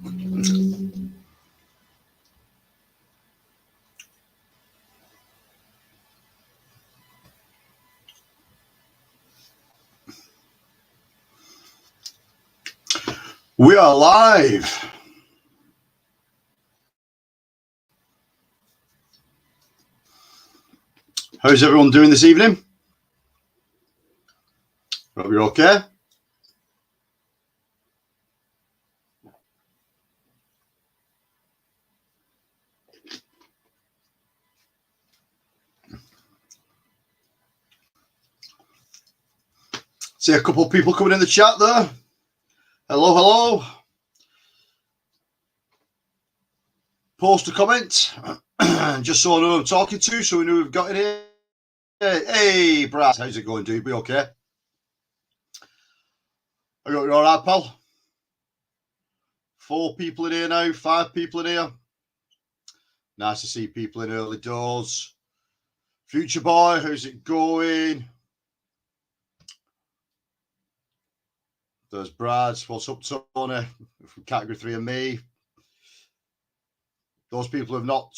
We are live. How's everyone doing this evening? Hope you're okay. See a couple of people coming in the chat there. Hello, hello. Post a comment, just so I know who I'm talking to, so we know we've got it here. Hey, Brad, how's it going, dude? Be okay? Are you all right, pal? 4 people in here now, 5 people in here. Nice to see people in early doors. Future boy, how's it going? There's Brad. What's up, Tony? From Category 3 and me. Those people who have not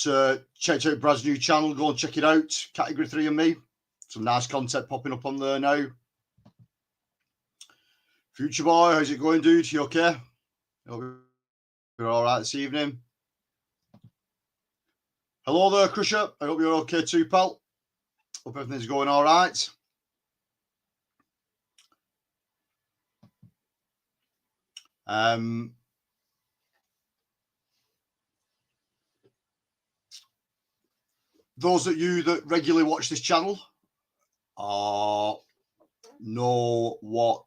checked out Brad's new channel, go and check it out. Category 3 and me. Some nice content popping up on there now. Future boy, how's it going, dude? You okay? Hope you're all right this evening. Hello there, Crusher. I hope you're okay too, pal. Hope everything's going all right. Those of you that regularly watch this channel know what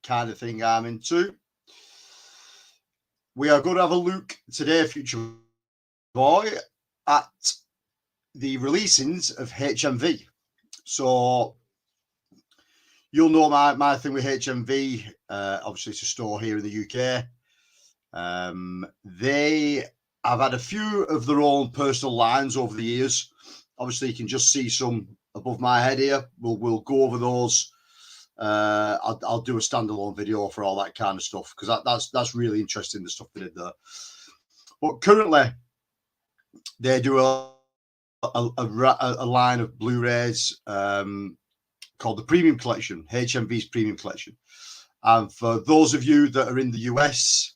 kind of thing I'm into. We are going to have a look today, Future Boy, at the releasings of HMV. So you'll know my thing with HMV. Obviously, it's a store here in the UK. They have had a few of their own personal lines over the years. Obviously, you can just see some above my head here. We'll go over those. I'll do a standalone video for all that kind of stuff because that's really interesting, the stuff they did there. But currently, they do a line of Blu-rays called the Premium Collection, HMV's Premium Collection. And for those of you that are in the US,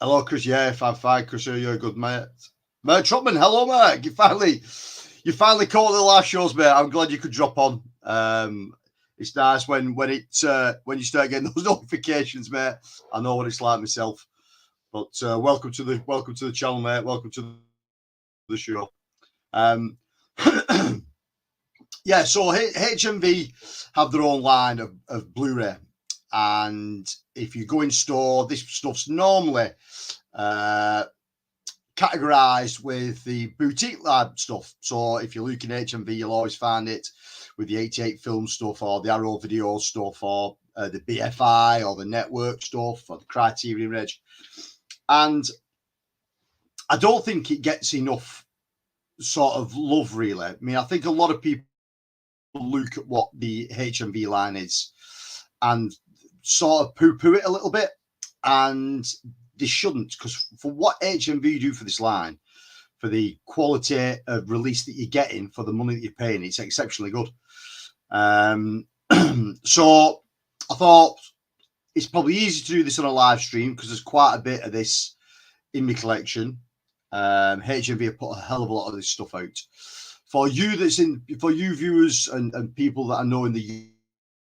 hello, Chris. Yeah, if I'm fine, Chris, you're a good mate. Mert Trotman, hello, mate. You finally caught the last shows, mate. I'm glad you could drop on. It's nice when you start getting those notifications, mate. I know what it's like myself. But welcome to the channel, mate. Welcome to the show. Yeah, so HMV have their own line of Blu-ray. And if you go in store, this stuff's normally categorized with the boutique lab stuff. So if you look in HMV, you'll always find it with the 88 film stuff or the Arrow video stuff or the BFI or the network stuff or the Criterion Reg. And I don't think it gets enough sort of love, really. I mean, I think a lot of people look at what the HMV line is and sort of poo-poo it a little bit, and they shouldn't, because for what HMV do for this line, for the quality of release that you're getting for the money that you're paying, it's exceptionally good. So I thought it's probably easy to do this on a live stream because there's quite a bit of this in my collection. HMV have put a hell of a lot of this stuff out. For you viewers and people that I know in the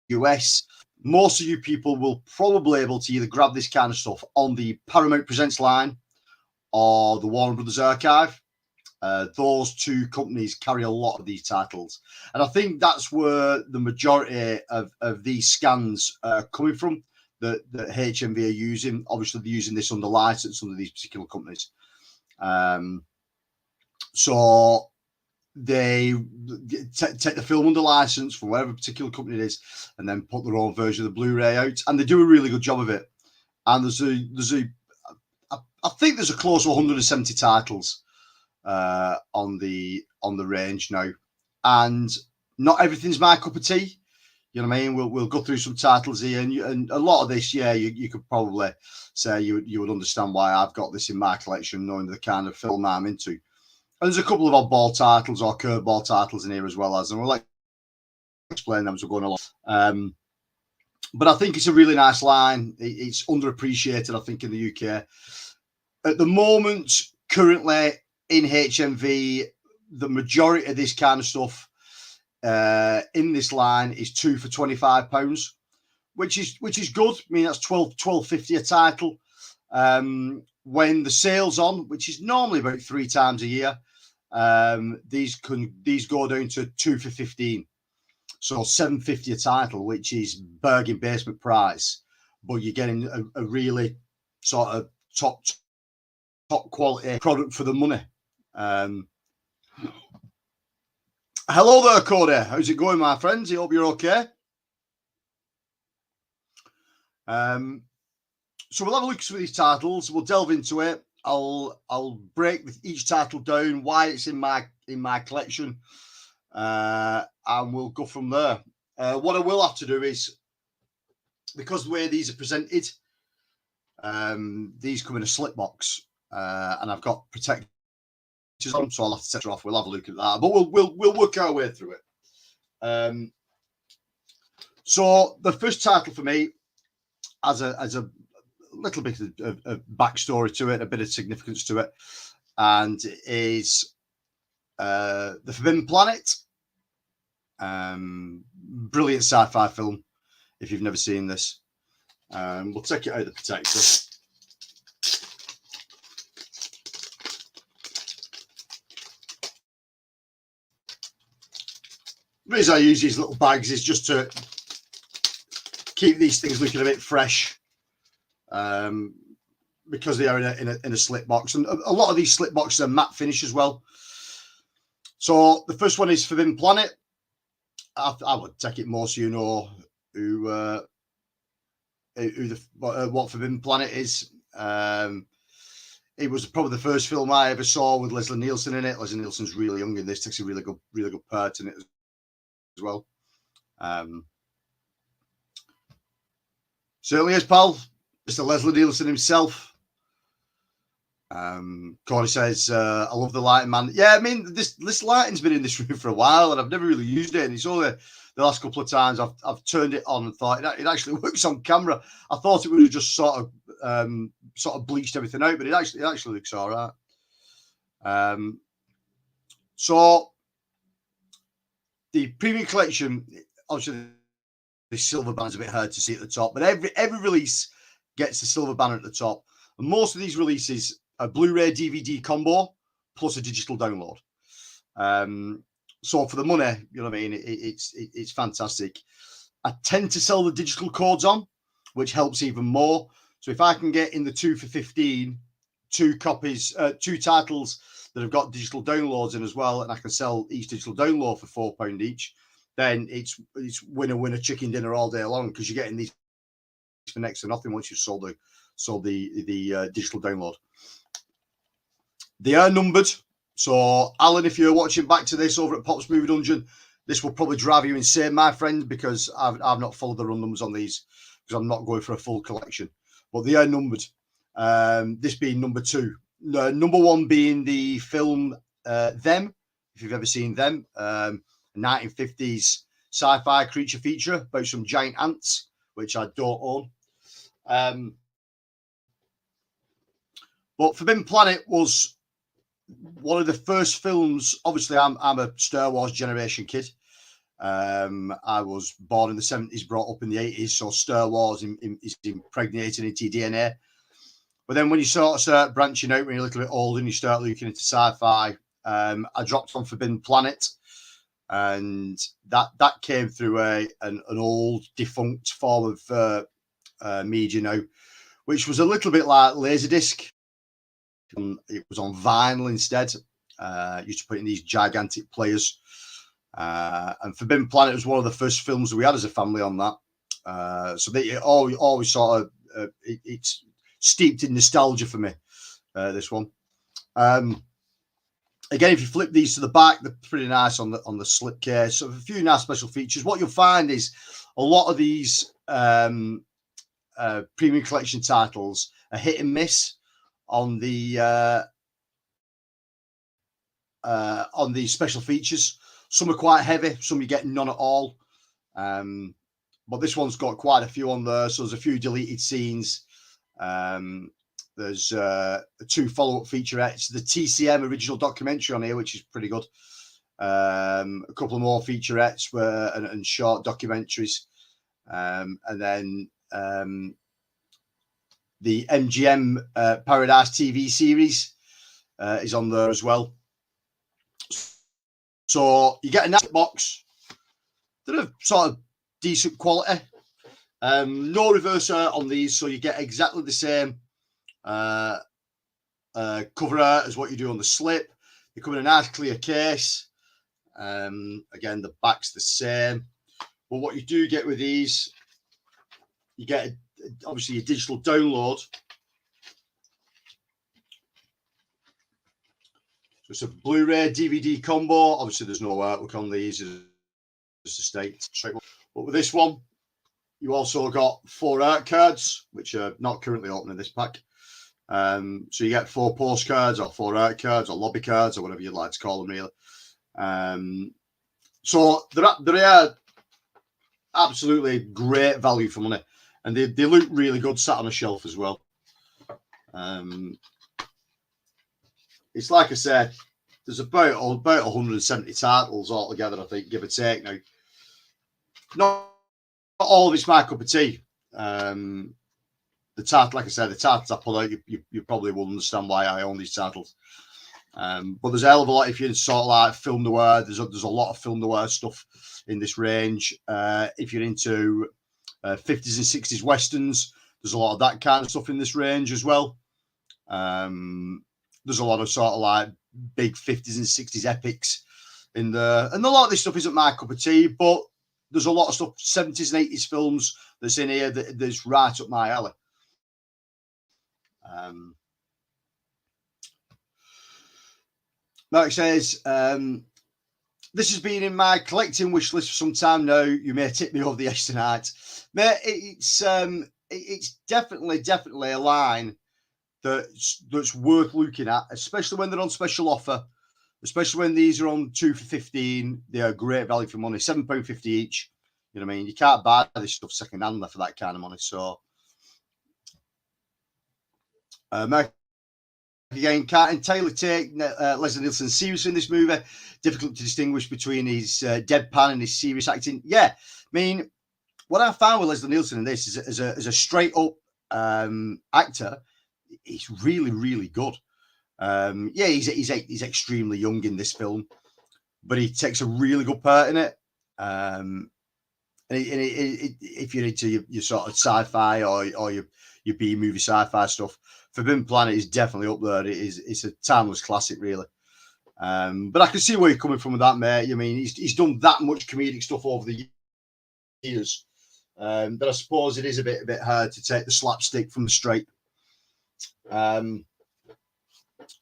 US, most of you people will probably be able to either grab this kind of stuff on the Paramount Presents line or the Warner Brothers Archive. Those two companies carry a lot of these titles. And I think that's where the majority of these scans are coming from, that HMV are using. Obviously, they're using this under license under these particular companies. So they take the film under license from whatever particular company it is and then put their own version of the Blu-ray out. And they do a really good job of it. And I think there's a close to 170 titles on the range now. And not everything's my cup of tea. You know what I mean? We'll go through some titles here, and a lot of this, yeah, you could probably say you would understand why I've got this in my collection, knowing the kind of film I'm into. And there's a couple of oddball titles or curveball titles in here as well, and we'll explain them as we're going along. But I think it's a really nice line. It's underappreciated, I think, in the UK. At the moment, currently in HMV, the majority of this kind of stuff in this line is 2 for £25, which is good. I mean, that's £12.50 a title. When the sale's on, which is normally about 3 times a year, these go down to 2 for £15. So £7.50 a title, which is bargain basement price, but you're getting a really sort of top quality product for the money. Hello there, Cody. How's it going, my friends? I hope you're okay. So we'll have a look at some of these titles. We'll delve into it. I'll break each title down, why it's in my collection, and we'll go from there. What I will have to do is, because the way these are presented, these come in a slip box, and I've got protectors on, so I'll have to take it off. We'll have a look at that, but we'll work our way through it. So the first title for me has a little bit of backstory to it, a bit of significance to it, and is The Forbidden Planet. Brilliant sci-fi film. If you've never seen this, we'll take it out of the protector. The reason I use these little bags is just to keep these things looking a bit fresh, because they are in a slip box, and a lot of these slip boxes are matte finish as well. So the first one is Forbidden Planet. I would take it most of you know what Forbidden Planet is. It was probably the first film I ever saw with Leslie Nielsen in it. Leslie Nielsen's really young in this, takes a really good part in it as well. Certainly is, pal. Mr. Leslie Nielsen himself. Corey says, I love the lighting, man. Yeah, I mean, this lighting's been in this room for a while, and I've never really used it. And it's only the last couple of times I've turned it on and thought it actually works on camera. I thought it would have just sort of bleached everything out, but it actually looks all right. So the premium collection, obviously, the silver banner's a bit hard to see at the top, but every release gets the silver banner at the top. And most of these releases a Blu-ray DVD combo plus a digital download. So for the money, you know what I mean, it's fantastic. I tend to sell the digital codes on, which helps even more. So if I can get in the 2 for 15, 2 copies, 2 titles that have got digital downloads in as well, and I can sell each digital download for £4 each, then it's winner chicken dinner all day long, because you're getting these for next to nothing once you've sold the digital download. They are numbered. So, Alan, if you're watching back to this over at Pop's Movie Dungeon, this will probably drive you insane, my friend, because I've not followed the run numbers on these, because I'm not going for a full collection. But they are numbered. This being number 2. Number 1 being the film Them, if you've ever seen Them, 1950s sci-fi creature feature about some giant ants, which I don't own. But Forbidden Planet was one of the first films. Obviously, I'm a Star Wars generation kid. I was born in the 70s, brought up in the 80s, so Star Wars is impregnated into your DNA. But then when you sort of start branching out when you're a little bit older and you start looking into sci-fi, I dropped on Forbidden Planet, and that came through an old defunct form of media now, which was a little bit like Laserdisc. It was on vinyl instead. Used to put in these gigantic players. And Forbidden Planet was one of the first films we had as a family on that. So they always sort of, it's steeped in nostalgia for me, this one. Again, if you flip these to the back, they're pretty nice on the slipcase. So a few nice special features. What you'll find is a lot of these premium collection titles are hit and miss on the special features. Some are quite heavy, some you get none at all. But this one's got quite a few on there. So there's a few deleted scenes. There's 2 follow-up featurettes, the TCM original documentary on here, which is pretty good. A couple of more featurettes and short documentaries. And then the MGM Paradise TV series is on there as well. So you get a nice box. They're of sort of decent quality. No reverse art on these, so you get exactly the same cover art as what you do on the slip. They come in a nice clear case. Again, the back's the same. But what you do get with these, you get obviously a digital download. So it's a Blu-ray DVD combo. Obviously, there's no artwork on these. It's just a straight one. But with this one, you also got 4 art cards, which are not currently open in this pack. So you get 4 postcards or 4 art cards or lobby cards or whatever you'd like to call them, really. So they are absolutely great value for money, and they look really good sat on a shelf as well. It's like I said, there's about 170 titles altogether, I think, give or take. Now, not all of it's my cup of tea. The title, like I said, the titles I pull out, you probably will understand why I own these titles. But there's a hell of a lot if you're sort of like film noir. There's a lot of film noir stuff in this range. If you're into 50s and 60s westerns, there's a lot of that kind of stuff in this range as well. There's a lot of sort of like big 50s and 60s epics in there, and a lot of this stuff isn't my cup of tea, but there's a lot of stuff 70s and 80s films that's in here that's right up my alley. Mark says, this has been in my collecting wish list for some time now. You may tip me over the edge tonight. Mate, it's definitely a line that's worth looking at, especially when they're on special offer, especially when these are on 2 for 15. They are great value for money, £7.50 each. You know what I mean? You can't buy this stuff second hand for that kind of money. So, Mark, again, can't entirely take Leslie Nielsen seriously in this movie. Difficult to distinguish between his deadpan and his serious acting. Yeah, I mean, what I found with Leslie Nielsen in this is as a straight up actor, he's really, really good. Yeah, he's extremely young in this film, but he takes a really good part in it. And if you're into your sort of sci-fi or your B-movie sci-fi stuff, Forbidden Planet is definitely up there. It's a timeless classic, really. But I can see where you're coming from with that, mate. I mean, he's done that much comedic stuff over the years that I suppose it is a bit hard to take the slapstick from the straight. Like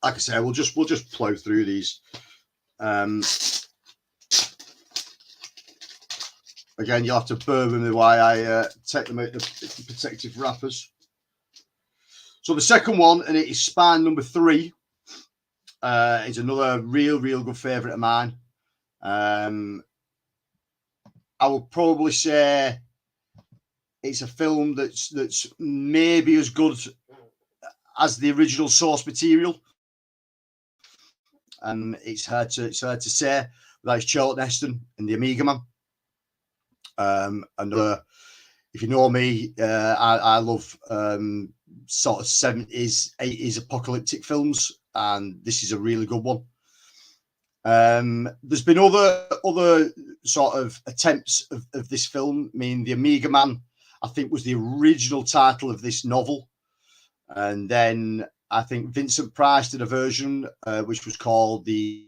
I say, we'll just plow through these. Again, you'll have to bear with me while I take them out the protective wrappers. So the second one, and it is Spine number 3, is another real good favourite of mine. I will probably say it's a film that's maybe as good as the original source material. It's hard to say. That's Charlton Heston and the Amiga Man. If you know me, I love sort of 70s, 80s apocalyptic films, and this is a really good one. There's been other sort of attempts of this film. I mean, the Amiga Man, I think, was the original title of this novel, and then I think Vincent Price did a version which was called the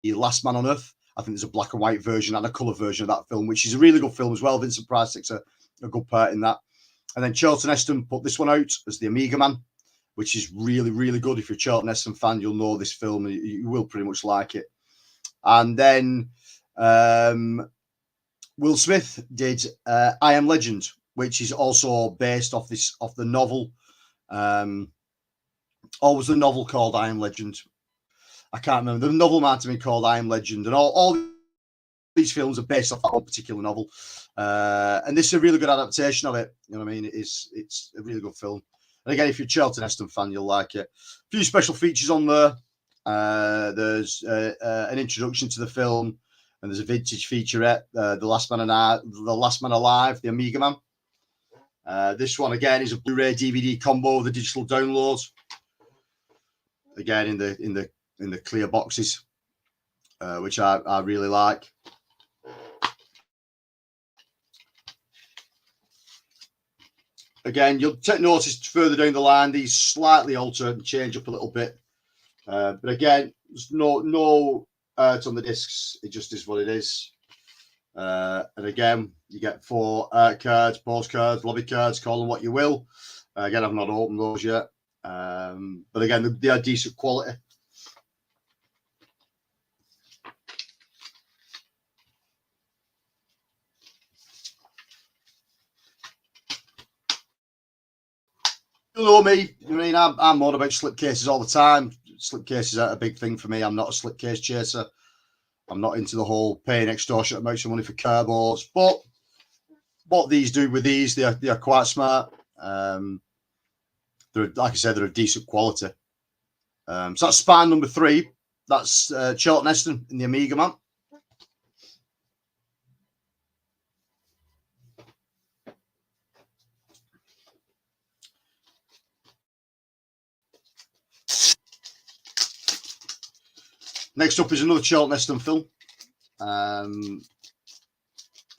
Last Man on Earth. I think there's a black and white version and a colour version of that film, which is a really good film as well. Vincent Price takes a good part in that. And then Charlton Heston put this one out as the Amiga Man. which is really, really good. If you're a Charlton Heston fan, you'll know this film. You will pretty much like it. And then Will Smith did I Am Legend, which is also based off the novel. Or was the novel called I Am Legend? I can't remember. The novel might have been called I Am Legend, and all these films are based off that one particular novel. And this is a really good adaptation of it. You know what I mean? It's a really good film. And again, if you're a Charlton Heston fan, you'll like it. A few special features on there. There's an introduction to the film, and there's a vintage featurette, The Last Man Alive, the Amiga Man. This one again is a Blu-ray DVD combo with the digital downloads. Again, in the clear boxes, which I really like. Again, you'll take notice further down the line, these slightly alter and change up a little bit. But again, there's no art on the discs. It just is what it is. And again, you get 4 art cards, postcards, lobby cards, call them what you will. Again, I've not opened those yet. But again, they are decent quality. You know me. I mean, I'm more about slipcases all the time. Slipcases are a big thing for me. I'm not a slipcase chaser. I'm not into the whole paying extortionate amounts of money for cardboards. But what these do with these, they are quite smart. They're, like I said, they're of decent quality. So that's spine number 3. That's Charlton Heston in the Amiga Man. Next up is another Charlton Heston film.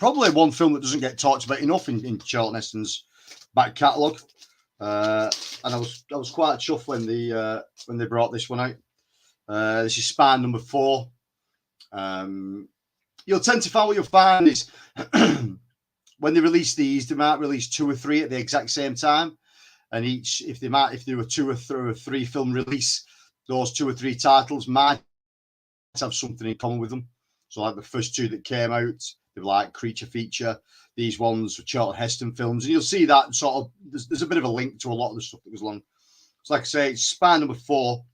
Probably one film that doesn't get talked about enough in Charlton Heston's back catalogue. And I was quite chuffed when they brought this one out. This is spine number 4. You'll tend to find what you'll find is when they release these, they might release 2 or 3 at the exact same time. And if they were 2 or 3 film release, those 2 or 3 titles might have something in common with them. So like the first 2 that came out, they were like creature feature. These ones were Charlton Heston films, and you'll see that sort of there's a bit of a link to a lot of the stuff that goes along. So like I say, it's spine number 4,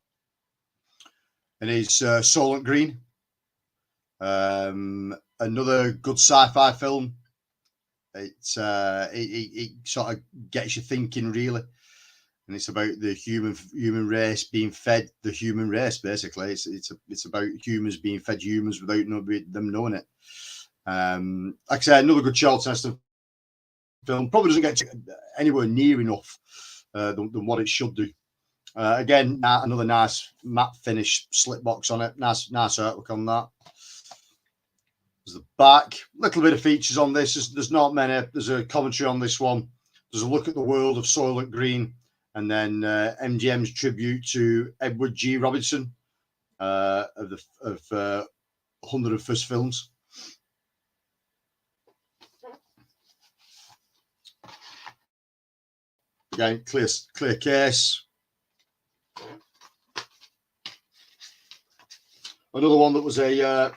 and it's Soylent Green. Another good sci-fi film. It sort of gets you thinking, really. And it's about the human race being fed the human race, basically. It's about humans being fed humans without them knowing it. Like I said, another good Charlton Heston film. Probably doesn't get anywhere near enough than what it should do. Again, another nice matte finish slip box on it. Nice artwork on that. There's the back. Little bit of features on this. There's not many. There's a commentary on this one. There's a look at the world of Soylent Green. And then MGM's tribute to Edward G. Robinson of 101st Films. Again, clear case. Another one that was a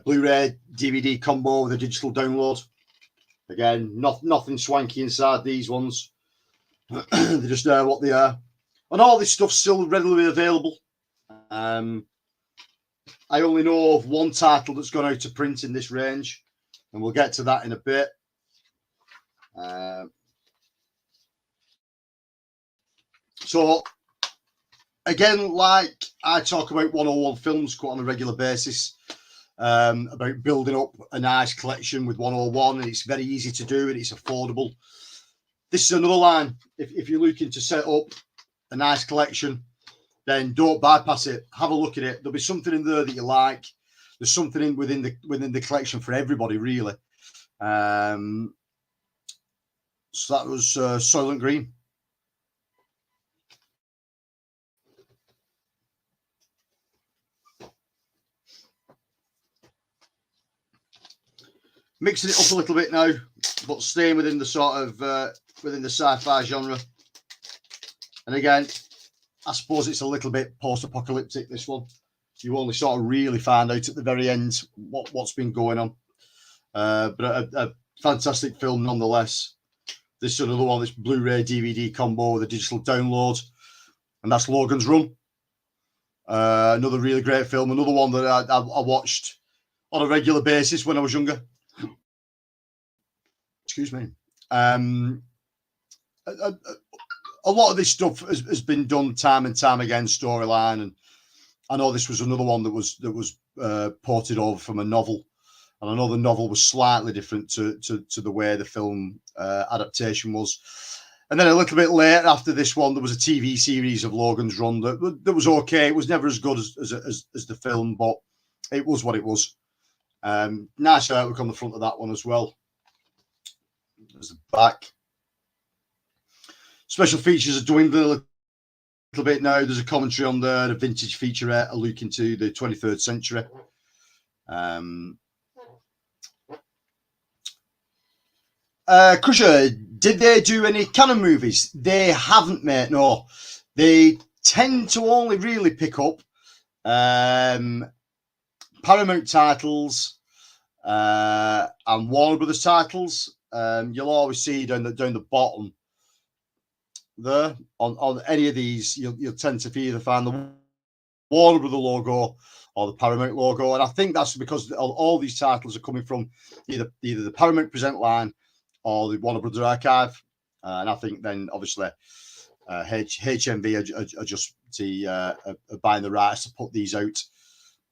Blu-ray DVD combo with a digital download. Again, nothing swanky inside these ones. They're just what they are. And all this stuff's still readily available. I only know of one title that's gone out to print in this range, and we'll get to that in a bit. So, again, like I talk about 101 films quite on a regular basis, about building up a nice collection with 101, and it's very easy to do, and it's affordable. This is another line. If you're looking to set up a nice collection, then don't bypass it. Have a look at it. There'll be something in there that you like. There's something within the collection for everybody, really. So that was Soylent Green. Mixing it up a little bit now, but staying within the sort of within the sci-fi genre. And again, I suppose it's a little bit post-apocalyptic, this one. You only sort of really find out at the very end what's been going on. But a fantastic film nonetheless. This is another one, this Blu-ray DVD combo with a digital download. And that's Logan's Run. Another really great film. Another one that I watched on a regular basis when I was younger. Excuse me. A lot of this stuff has been done time and time again, storyline, and I know this was another one that was ported over from a novel, and I know the novel was slightly different to the way the film adaptation was. And then a little bit later after this one, there was a TV series of Logan's Run that was okay. It was never as good as the film, but it was what it was. Nice artwork on the front of that one as well. There's the back. Special features are dwindling a little bit now. There's a commentary on there, a vintage featurette, a look into the 23rd century. Crusher, did they do any canon movies? They haven't, mate, no. They tend to only really pick up Paramount titles and Warner Brothers titles. You'll always see down the bottom there on any of these, you'll tend to either find the Warner Brothers logo or the Paramount logo, and I think that's because all these titles are coming from either the Paramount Present line or the Warner Brothers archive, and I think then obviously HMV are just buying the rights to put these out,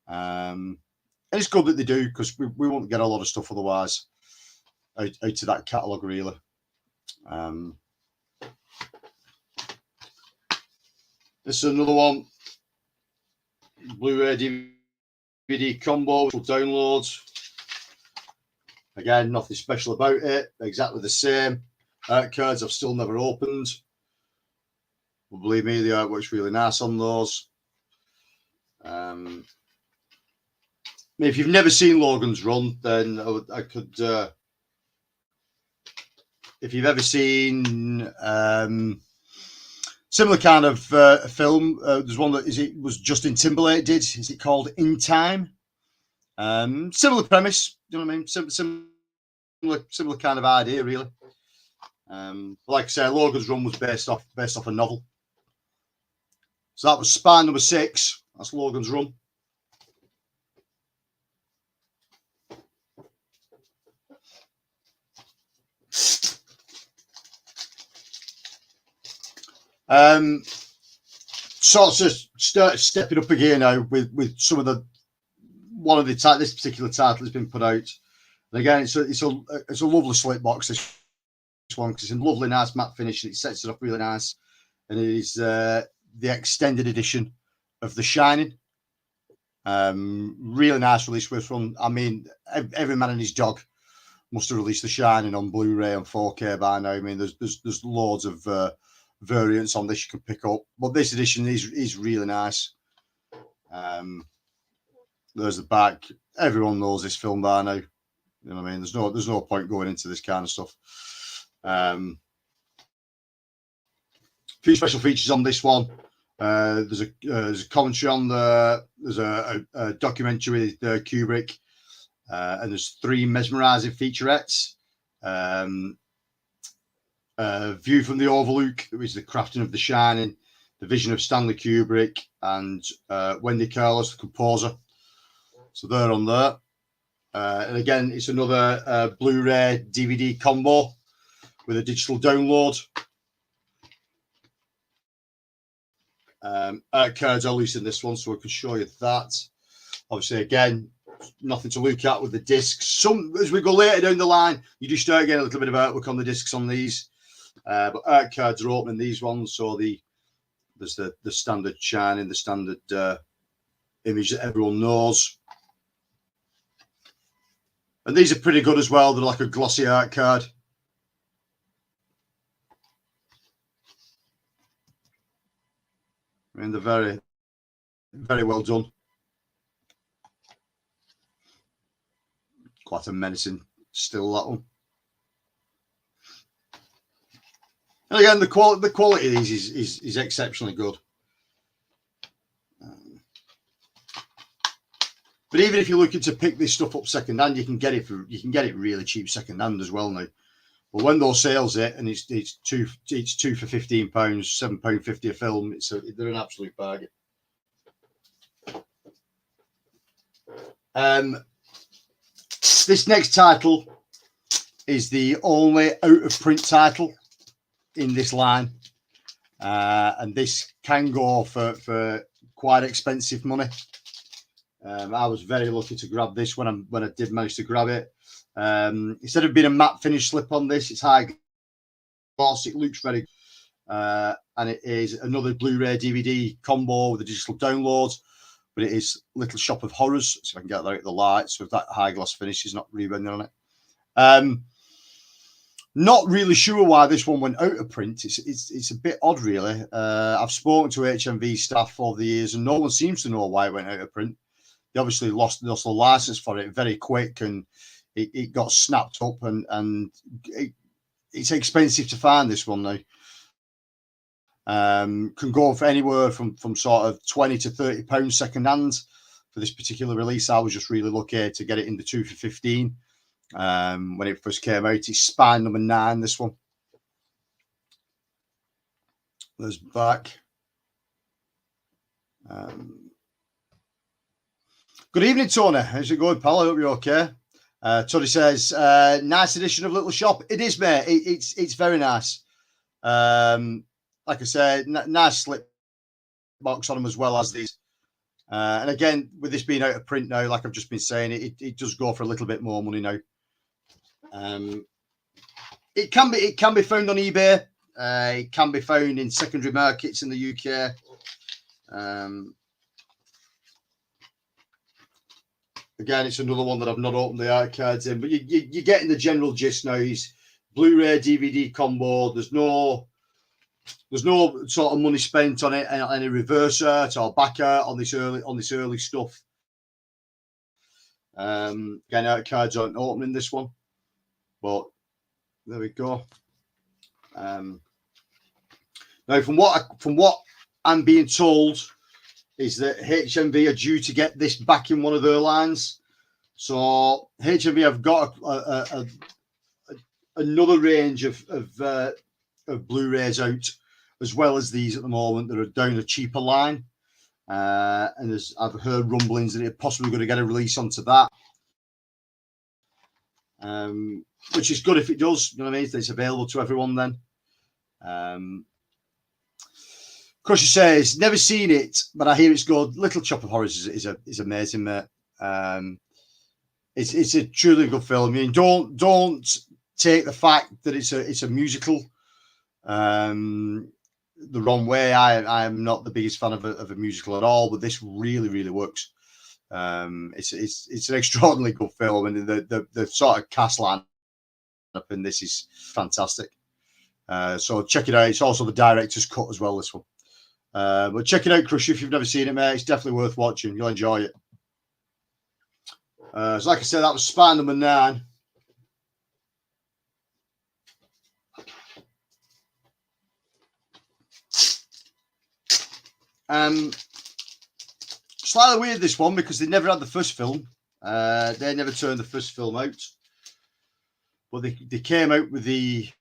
and it's good that they do, because we won't get a lot of stuff otherwise out to that catalogue really. This is another one, Blu-ray DVD combo, which will download. Again, nothing special about it. Exactly the same. Art cards I've still never opened. Well, believe me, the artwork's really nice on those. If you've never seen Logan's Run, then I could. If you've ever seen similar kind of film, there's one that was Justin Timberlake did. Is it called In Time? Similar premise, you know what I mean? Similar kind of idea, really. Like I say, Logan's Run was based off a novel. So that was spine number 6. That's Logan's Run. Sort of start stepping up again now with some of this particular title has been put out. And again, it's a lovely slip box, this one, because it's in lovely nice matte finish and it sets it up really nice. And it is the extended edition of The Shining. Really nice release with one. I mean, every man and his dog must have released The Shining on Blu-ray and 4K by now. I mean, there's loads of variants on this you can pick up, but this edition is really nice. There's the back. Everyone knows this film by now. You know what I mean? There's no point going into this kind of stuff. A few special features on this one. There's a commentary on there's a documentary with Kubrick, and there's 3 mesmerizing featurettes. View from the Overlook, which is the crafting of The Shining, the vision of Stanley Kubrick, and Wendy Carlos, the composer. So they're on there. And again, it's another Blu-ray DVD combo with a digital download. Art cards are loose in this one, so I can show you that. Obviously, again, nothing to look at with the discs. As we go later down the line, you do start getting a little bit of artwork on the discs on these. But art cards are opening these ones, so there's the standard Shining, the standard image that everyone knows. And these are pretty good as well. They're like a glossy art card. I mean, they're very, very well done. Quite a menacing still, that one. And again, the quality of these is exceptionally good. But even if you're looking to pick this stuff up second hand, you can get it really cheap second hand as well now. But when those sales hit and it's two for £15, £7.50 a film, they're an absolute bargain. This next title is the only out of print title in this line, and this can go for quite expensive money. I was very lucky to grab this when I did manage to grab it. Instead of being a matte finish slip on this, it's high gloss. It looks very good. And it is another Blu-ray DVD combo with the digital downloads, but it is Little Shop of Horrors. So if I can get that out of the lights with that high gloss finish, is not rebending on it. Not really sure why this one went out of print. It's a bit odd, really. I've spoken to HMV staff over the years, and no one seems to know why it went out of print. They obviously lost the license for it very quick, and it got snapped up, and it's expensive to find this one now. Can go for anywhere from sort of £20 to £30 second hand for this particular release. I was just really lucky to get it in the 2 for 15 when it first came out. It's spine number 9, this one. There's back. Good evening, Tony. How's it going, pal? I hope you're okay. Tony says, nice edition of Little Shop. It is, mate. It's very nice. Like I said, nice slip box on them as well as these. And again, with this being out of print now, like I've just been saying, it does go for a little bit more money now. It can be found on eBay. It can be found in secondary markets in the UK. Again, it's another one that I've not opened the art cards in, but you're getting the general gist now. He's Blu-ray DVD combo. There's no sort of money spent on it, any reverse art or back art on this early stuff. Again, art cards aren't opening this one, but there we go. Now, from what I'm being told, is that HMV are due to get this back in one of their lines. So HMV have got another range of Blu-rays out, as well as these at the moment that are down a cheaper line. And I've heard rumblings that it's possibly going to get a release onto that, which is good if it does. You know what I mean? It's available to everyone then. Crusher says, never seen it, but I hear it's good. Little Shop of Horrors is amazing, mate. It's a truly good film. I mean, don't take the fact that it's a musical the wrong way. I am not the biggest fan of a musical at all, but this really works. It's an extraordinarily good film, and the sort of cast line up in this is fantastic. So check it out. It's also the director's cut as well, this one. But check it out, Crusher, if you've never seen it, mate. It's definitely worth watching. You'll enjoy it. So like I said, that was spine number 9. Slightly weird, this one, because they never had the first film. They never turned the first film out. But they came out with the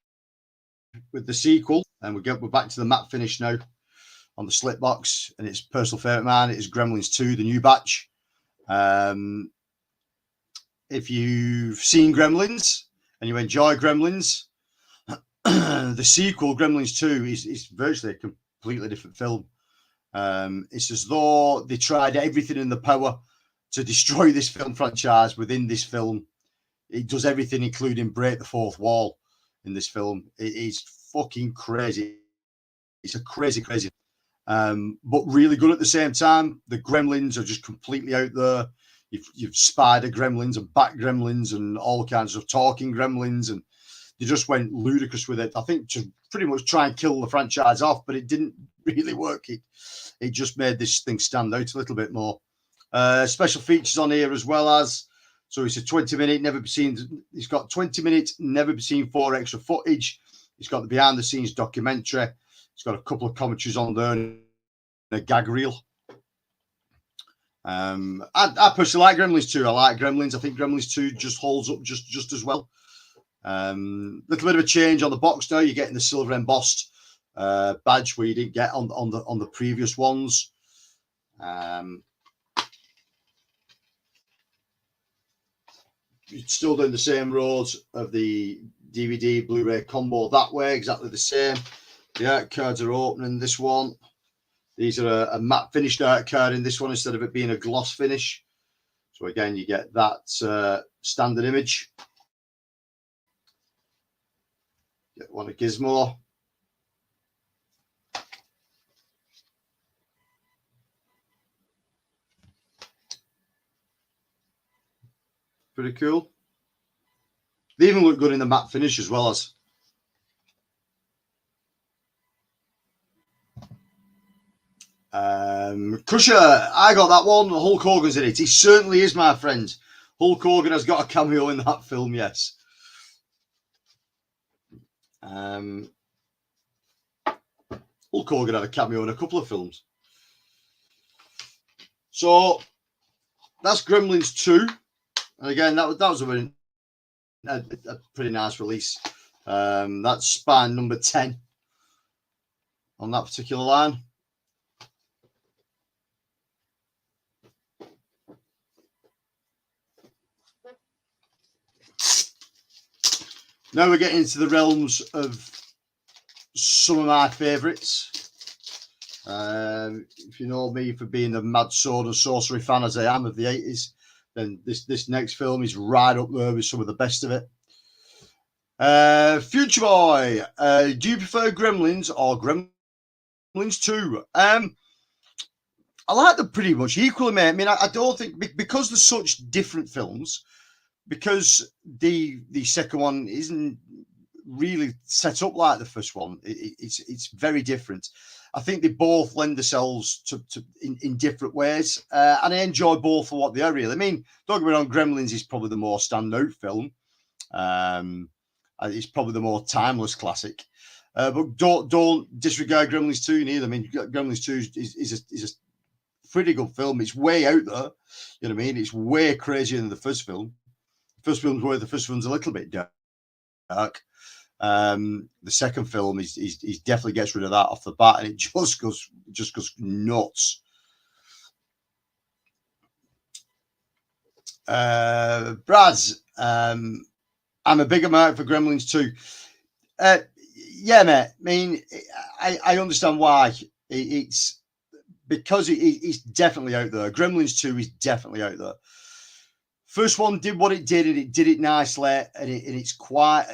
sequel, and we're back to the matte finish now on the slip box, and it's personal favourite of mine. It is Gremlins 2, the new batch. If you've seen Gremlins and you enjoy Gremlins, the sequel, Gremlins 2, is virtually a completely different film. It's as though they tried everything in their power to destroy this film franchise within this film. It does everything, including break the fourth wall in this film. It is fucking crazy. It's a crazy. But really good at the same time. The Gremlins are just completely out there. You've spider Gremlins and bat Gremlins and all kinds of talking Gremlins, and they just went ludicrous with it. I think to pretty much try and kill the franchise off, but it didn't really work. It just made this thing stand out a little bit more. Special features on here as well as, so it's a 20-minute, never seen. It's got 20 minutes, never seen 4 extra footage. It's got the behind the scenes documentary. It's got a couple of commentaries on there and a gag reel. I personally like Gremlins 2. I like Gremlins. I think Gremlins 2 just holds up just as well. Little bit of a change on the box now. You're getting the silver embossed badge where you didn't get on the previous ones. It's still doing the same roads of the DVD Blu-ray combo that way, exactly the same. The art cards are opening this one. These are a matte finished art card in this one instead of it being a gloss finish. So again, you get that standard image. Get one of Gizmo. Pretty cool. They even look good in the matte finish as well as. Crusher, I got that one. Hulk Hogan's in it. He certainly is, my friend. Hulk Hogan has got a cameo in that film, yes. Hulk Hogan had a cameo in a couple of films. So that's Gremlins 2. And again, that was a pretty nice release. That's spine number 10 on that particular line. Now we're getting into the realms of some of my favourites. If you know me for being a mad sword and sorcery fan as I am of the 80s, then this next film is right up there with some of the best of it. Future Boy, do you prefer Gremlins or Gremlins 2? I like them pretty much equally, mate. I mean, I don't think, because they're such different films, because the second one isn't really set up like the first one. It's very different. I think they both lend themselves to in different ways, and I enjoy both for what they are. Really, I mean, don't get me wrong, Gremlins is probably the more standout film. It's probably the more timeless classic, but don't disregard Gremlins 2 neither. I mean, Gremlins 2 is a pretty good film. It's way out there. You know what I mean? It's way crazier than the first film. The first film's where the first film's a little bit dark. The second film is definitely gets rid of that off the bat, and it just goes nuts. Braz, I'm a bigger mark for Gremlins 2. Yeah, mate. I mean, I understand why. It's because it's definitely out there. Gremlins 2 is definitely out there. First one did what it did, and it did it nicely, and it's quite,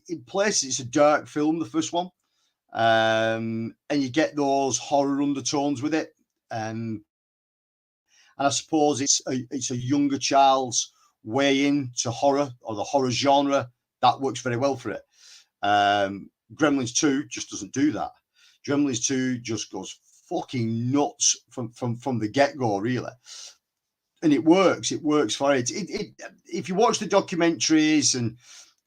in places, it's a dark film, the first one. And you get those horror undertones with it. And I suppose it's a younger child's way into horror, or the horror genre. That works very well for it. Gremlins 2 just doesn't do that. Gremlins 2 just goes fucking nuts from the get-go, really. And it works for it. If you watch the documentaries and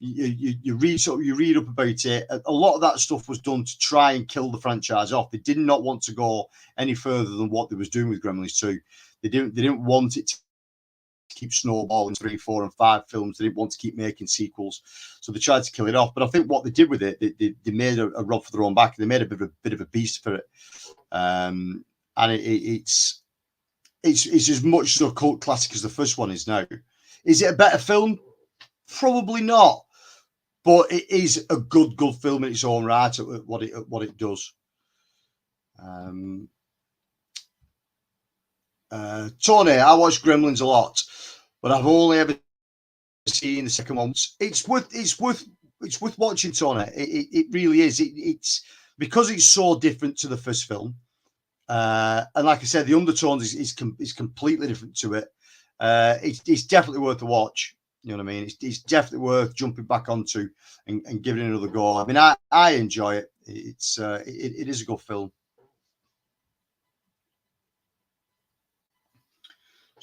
you read up about it, a lot of that stuff was done to try and kill the franchise off. They did not want to go any further than what they was doing with Gremlins 2. They didn't want it to keep snowballing 3, 4, and 5 films. They didn't want to keep making sequels, so they tried to kill it off. But I think what they did with it, they made a rod for their own back. They made a bit of a beast for it, and it's as much a cult classic as the first one is now. Is it a better film? Probably not, but it is a good film in its own right at what it does. Tony, I watch Gremlins a lot, but I've only ever seen the second one. It's worth watching, Tony. It really is. It's because it's so different to the first film. And like I said, the undertones is completely different to it. It's definitely worth a watch. You know what I mean? It's definitely worth jumping back onto and giving it another go. I mean, I enjoy it. It is a good film.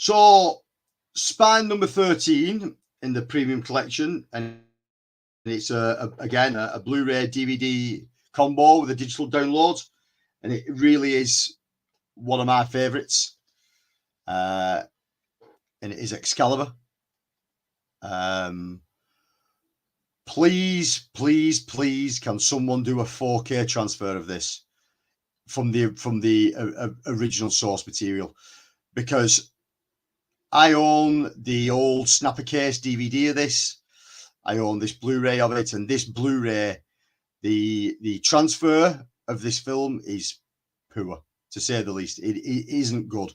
So, spine number 13 in the premium collection, and it's again a Blu-ray DVD combo with a digital download, and it really is one of my favorites. And it is Excalibur. Please, please, please, can someone do a 4K transfer of this from the original source material? Because I own the old Snapper Case DVD of this. I own this Blu-ray of it, and this Blu-ray, the transfer of this film is poor, to say the least. It isn't good.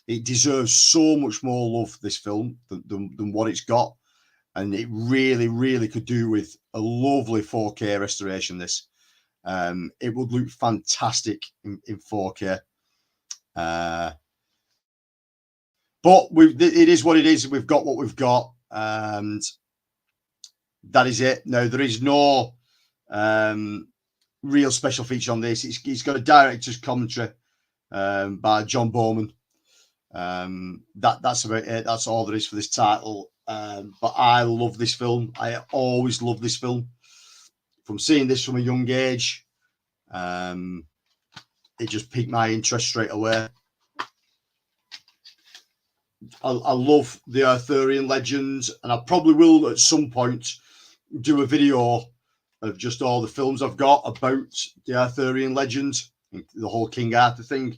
It deserves so much more love, this film, than what it's got. And it really, really could do with a lovely 4K restoration, this. It would look fantastic in 4K. But it is what it is. We've got what we've got. And that is it. Now, there is no real special feature on this. It's got a director's commentary by John Bowman. That's about it. That's all there is for this title. But I love this film. I always love this film. From seeing this from a young age, it just piqued my interest straight away. I love the Arthurian legends, and I probably will at some point do a video of just all the films I've got about the Arthurian legend, the whole King Arthur thing,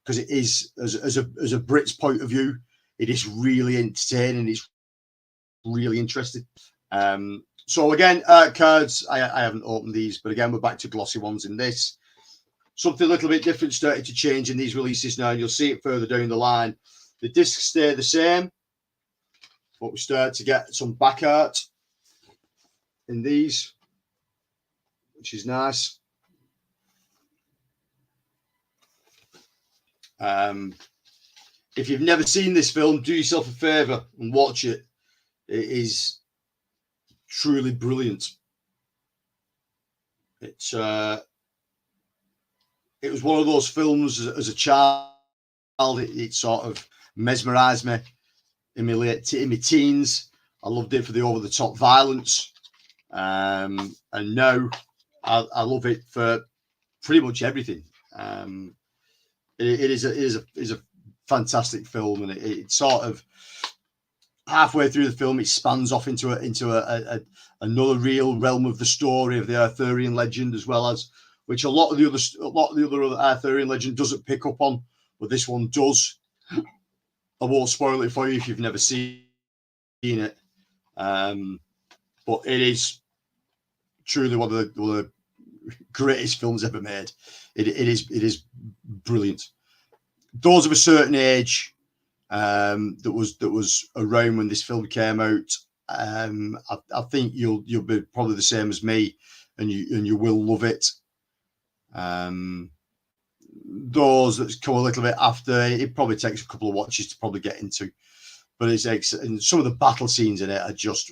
because it is, as a Brit's point of view, it is really entertaining. It's really interesting. So again, cards, I haven't opened these, but again, we're back to glossy ones in this. Something a little bit different started to change in these releases now, and you'll see it further down the line. The discs stay the same, but we start to get some back art in these, which is nice. If you've never seen this film, do yourself a favour and watch it. It is truly brilliant. It was one of those films as a child. It sort of mesmerised me in my teens. I loved it for the over-the-top violence, and now I love it for pretty much everything. It is a fantastic film, and it sort of halfway through the film it spans off into another real realm of the story of the Arthurian legend, as well as which a lot of the other Arthurian legend doesn't pick up on, but this one does. I won't spoil it for you if you've never seen it, but it is truly one of the greatest films ever made. It is brilliant. Those of a certain age that was around when this film came out, I think you'll be probably the same as me, and you will love it. Those that come a little bit after, it probably takes a couple of watches to probably get into, but and some of the battle scenes in it are just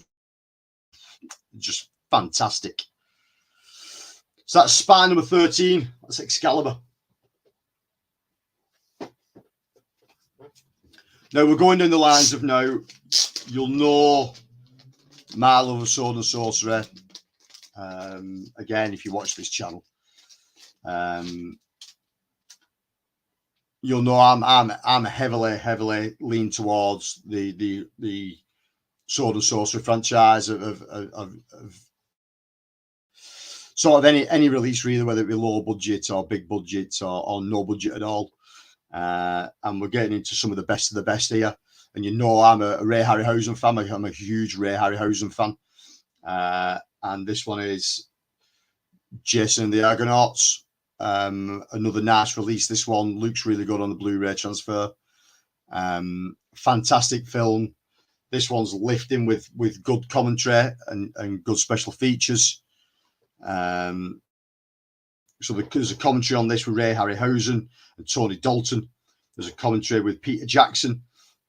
fantastic. So that's spy number 13. That's Excalibur. Now we're going down the lines of now. You'll know my love of sword and sorcery. Again, if you watch this channel, you'll know I'm heavily lean towards the sword and sorcery franchise of sort of any release, really, whether it be low budget or big budget or no budget at all. And we're getting into some of the best of the best here. And you know I'm a Ray Harryhausen fan. I'm a huge Ray Harryhausen fan. And this one is Jason and the Argonauts. Another nice release. This one looks really good on the Blu-ray transfer. Fantastic film. This one's lifting with good commentary and good special features. So there's a commentary on this with Ray Harryhausen and Tony Dalton. There's a commentary with Peter Jackson,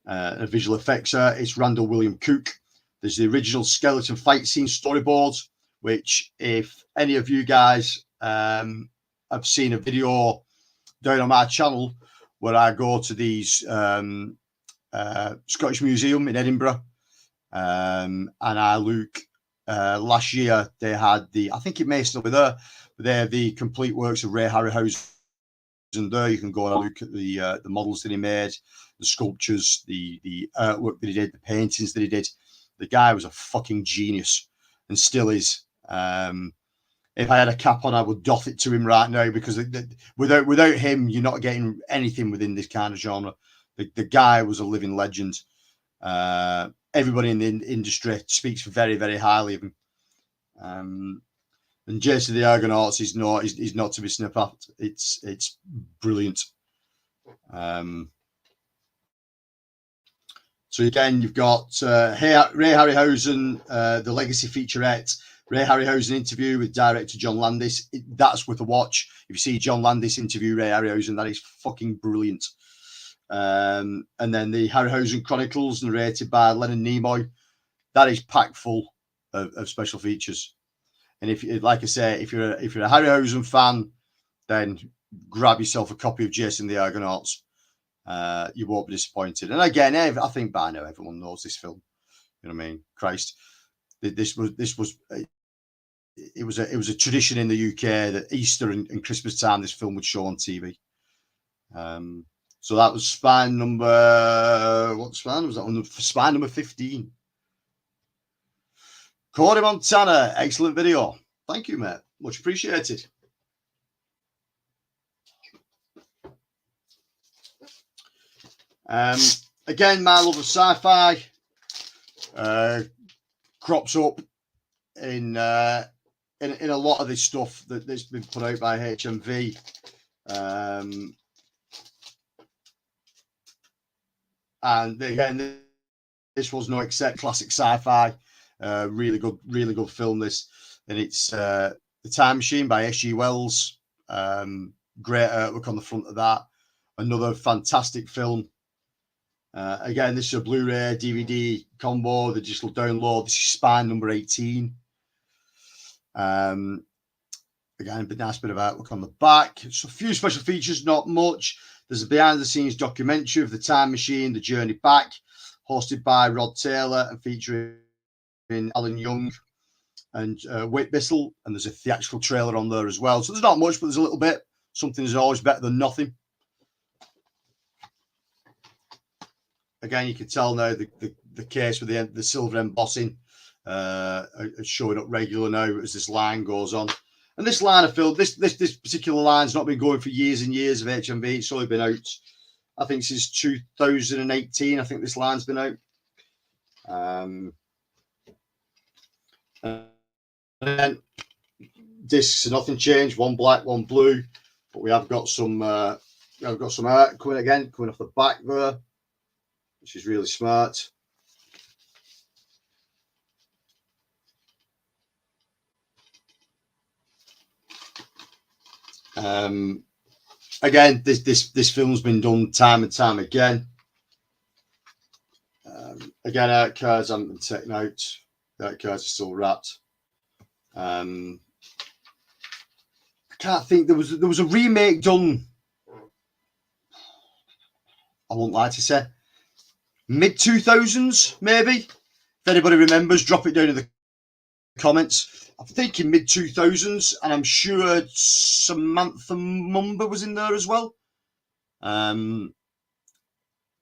a visual effects artist, Randall William Cook. There's the original skeleton fight scene storyboards, which if any of you guys have seen a video down on my channel where I go to these Scottish Museum in Edinburgh, and I look last year they had I think it may still be there, but they have the complete works of Ray Harryhausen there. You can go and look at the models that he made, the sculptures, the artwork that he did, the paintings that he did. The guy was a fucking genius and still is. If I had a cap on, I would doff it to him right now, because without him, you're not getting anything within this kind of genre. The guy was a living legend. Everybody in the industry speaks very, very highly of him. And Jason the Argonauts is not to be snipped at. It's brilliant. So again, you've got Ray Harryhausen, the Legacy featurette, Ray Harryhausen interview with director John Landis. That's worth a watch. If you see John Landis interview Ray Harryhausen, that is fucking brilliant. And then the Harryhausen Chronicles, narrated by Leonard Nimoy. That is packed full of special features. And if, like I say, if you're a Harryhausen fan, then grab yourself a copy of Jason the Argonauts. You won't be disappointed. And again, I think by now everyone knows this film. You know what I mean? Christ, it was a tradition in the UK that Easter and Christmas time this film would show on TV. So that was Spine number. What spine was that on? Spine number 15. Cody Montana, excellent video. Thank you, mate. Much appreciated. Again, my love of sci-fi crops up in a lot of this stuff that's been put out by HMV. And again, this was no except classic sci-fi. Really good film, this. And it's The Time Machine by S.G. Wells. Great artwork on the front of that. Another fantastic film. Again, this is a Blu-ray DVD combo, the digital download. This is Spine number 18. Again, a nice bit of artwork on the back. So a few special features, not much. There's a behind-the-scenes documentary of The Time Machine, The Journey Back, hosted by Rod Taylor and featuring Alan Young and Whit Bissell. And there's a theatrical trailer on there as well. So there's not much, but there's a little bit. Something is always better than nothing. Again, you can tell now the case with the silver embossing showing up regular now as this line goes on. And this line of film, this particular line's not been going for years and years of HMV. It's only been out, I think, since 2018. I think this line's been out. And discs are nothing changed. One black, one blue. But we have got some art coming off the back there, which is really smart. Again, this film's been done time and time again. Again, art cards haven't been taken out. The art cards are still wrapped. I can't think, there was a remake done, I won't lie to say, mid-2000s, maybe. If anybody remembers, drop it down in the comments. I'm thinking mid-2000s, and I'm sure Samantha Mumba was in there as well. A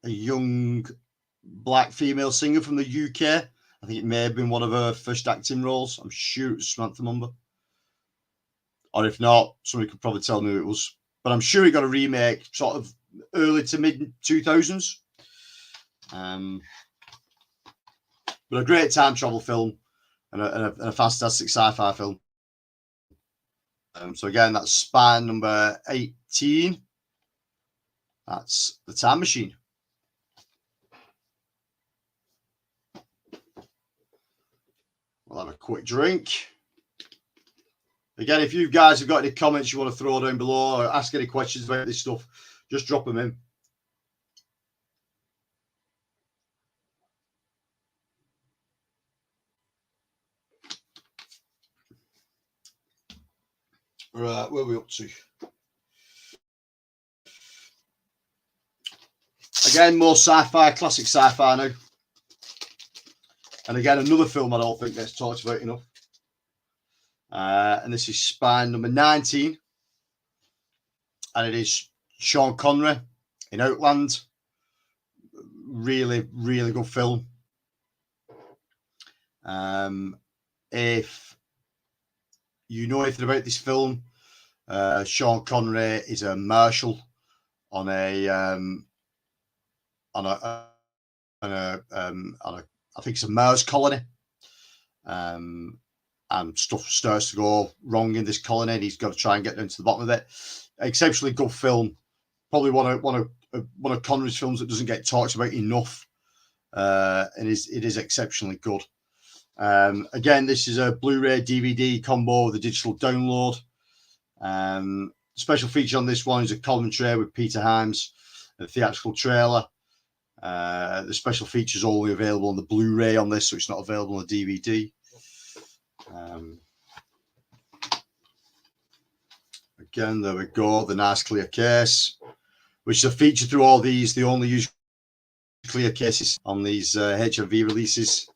young black female singer from the UK. I think it may have been one of her first acting roles. I'm sure it was Samantha Mumba. Or if not, somebody could probably tell me who it was. But I'm sure it got a remake sort of early to mid-2000s. But a great time travel film and a fantastic sci-fi film. So again, that's Spine number 18. That's The Time Machine. We'll have a quick drink. Again, if you guys have got any comments you want to throw down below or ask any questions about this stuff, just drop them in. Right, where are we up to? Again, more sci-fi, classic sci-fi now. And again, another film I don't think gets talked about enough. And this is Spine number 19. And it is Sean Connery in Outland. Really, really good film. If you know anything about this film, Sean Connery is a marshal on a I think it's a Mars colony, and stuff starts to go wrong in this colony, and he's got to try and get down to the bottom of it. Exceptionally good film, probably one of Connery's films that doesn't get talked about enough, and it is exceptionally good. Again, this is a Blu-ray DVD combo with a digital download. Special feature on this one is a commentary with Peter Hyams, a theatrical trailer. The special features only available on the Blu-ray on this, so it's not available on the DVD. Again, there we go, the nice clear case, which is a feature through all these. They only use clear cases on these HMV releases.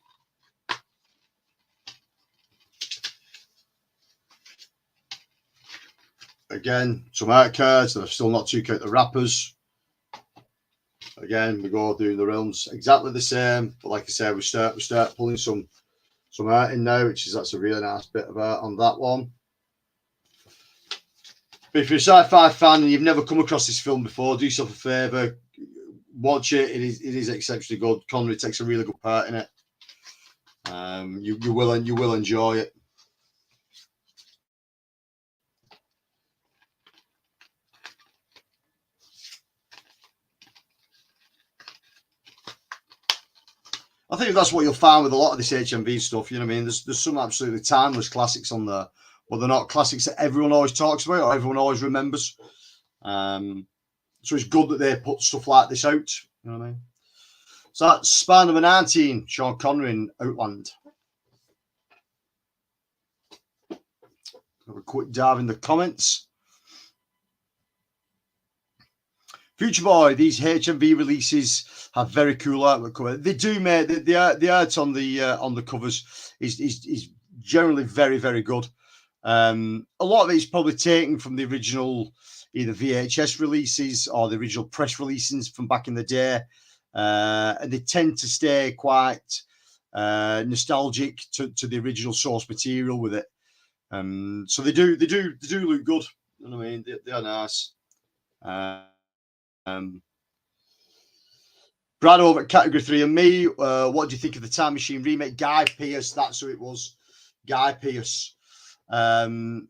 Again, some art cards that have still not took out the wrappers. Again, we go doing the realms exactly the same, but like I said, we start pulling some art in now, that's a really nice bit of art on that one. But if you're a sci-fi fan and you've never come across this film before, do yourself a favour, watch it. It is exceptionally good. Connery takes a really good part in it. You will enjoy it. I think that's what you'll find with a lot of this HMV stuff. You know what I mean? There's some absolutely timeless classics on there, but they're not classics that everyone always talks about or everyone always remembers. So it's good that they put stuff like this out. You know what I mean? So that's Spine number 19, Sean Connery in Outland. Have a quick dive in the comments. Future Boy, these HMV releases have very cool artwork cover. They do, mate. The art on the covers is generally very, very good. A lot of it is probably taken from the original either VHS releases or the original press releases from back in the day, and they tend to stay quite nostalgic to the original source material with it. So they do look good. You know what I mean? They are nice. Brad over at Category 3 and me, what do you think of the Time Machine remake? Guy Pearce, that's who it was. Guy Pearce. I'm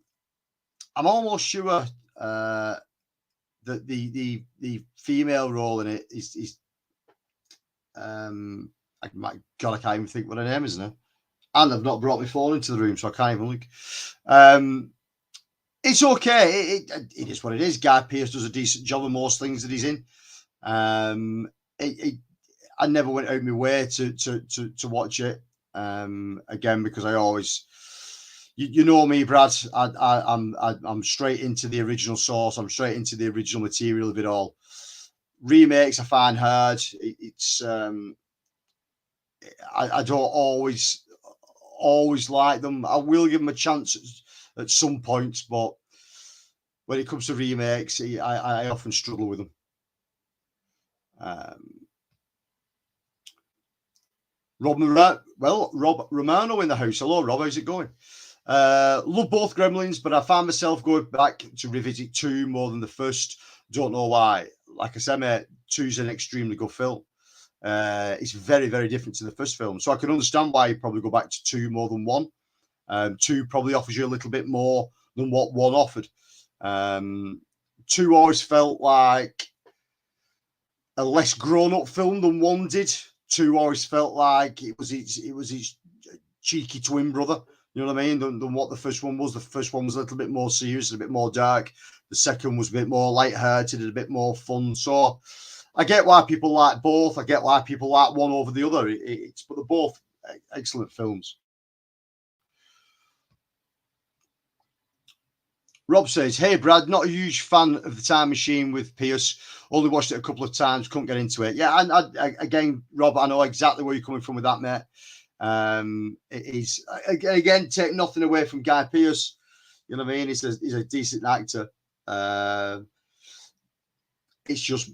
almost sure that the female role in it is I can't even think what her name is now. And I've not brought my phone into the room, so I can't even look. It's okay. It is what it is. Guy Pearce does a decent job of most things that he's in. I never went out of my way to watch it. Again, because I always, you know me, Brad. I'm straight into the original source. I'm straight into the original material of it all. Remakes I find hard. I don't always like them. I will give them a chance at some points, but when it comes to remakes, I often struggle with them. Rob Romano in the house. Hello, Rob. How's it going? Love both Gremlins, but I find myself going back to revisit 2 more than the first. Don't know why. Like I said, mate, 2's an extremely good film. It's very, very different to the first film, so I can understand why you probably go back to 2 more than 1. 2 probably offers you a little bit more than what 1 offered. 2 always felt like a less grown-up film than 1 did. 2 always felt like it was its cheeky twin brother. You know what I mean? Than what the first one was. The first one was a little bit more serious, a bit more dark. The second was a bit more light-hearted and a bit more fun. So I get why people like both. I get why people like one over the other. But they're both excellent films. Rob says, hey, Brad, not a huge fan of the Time Machine with Pearce. Only watched it a couple of times, couldn't get into it. Yeah, and again, Rob, I know exactly where you're coming from with that, mate. It is, again, take nothing away from Guy Pearce. You know what I mean? He's a decent actor. It's just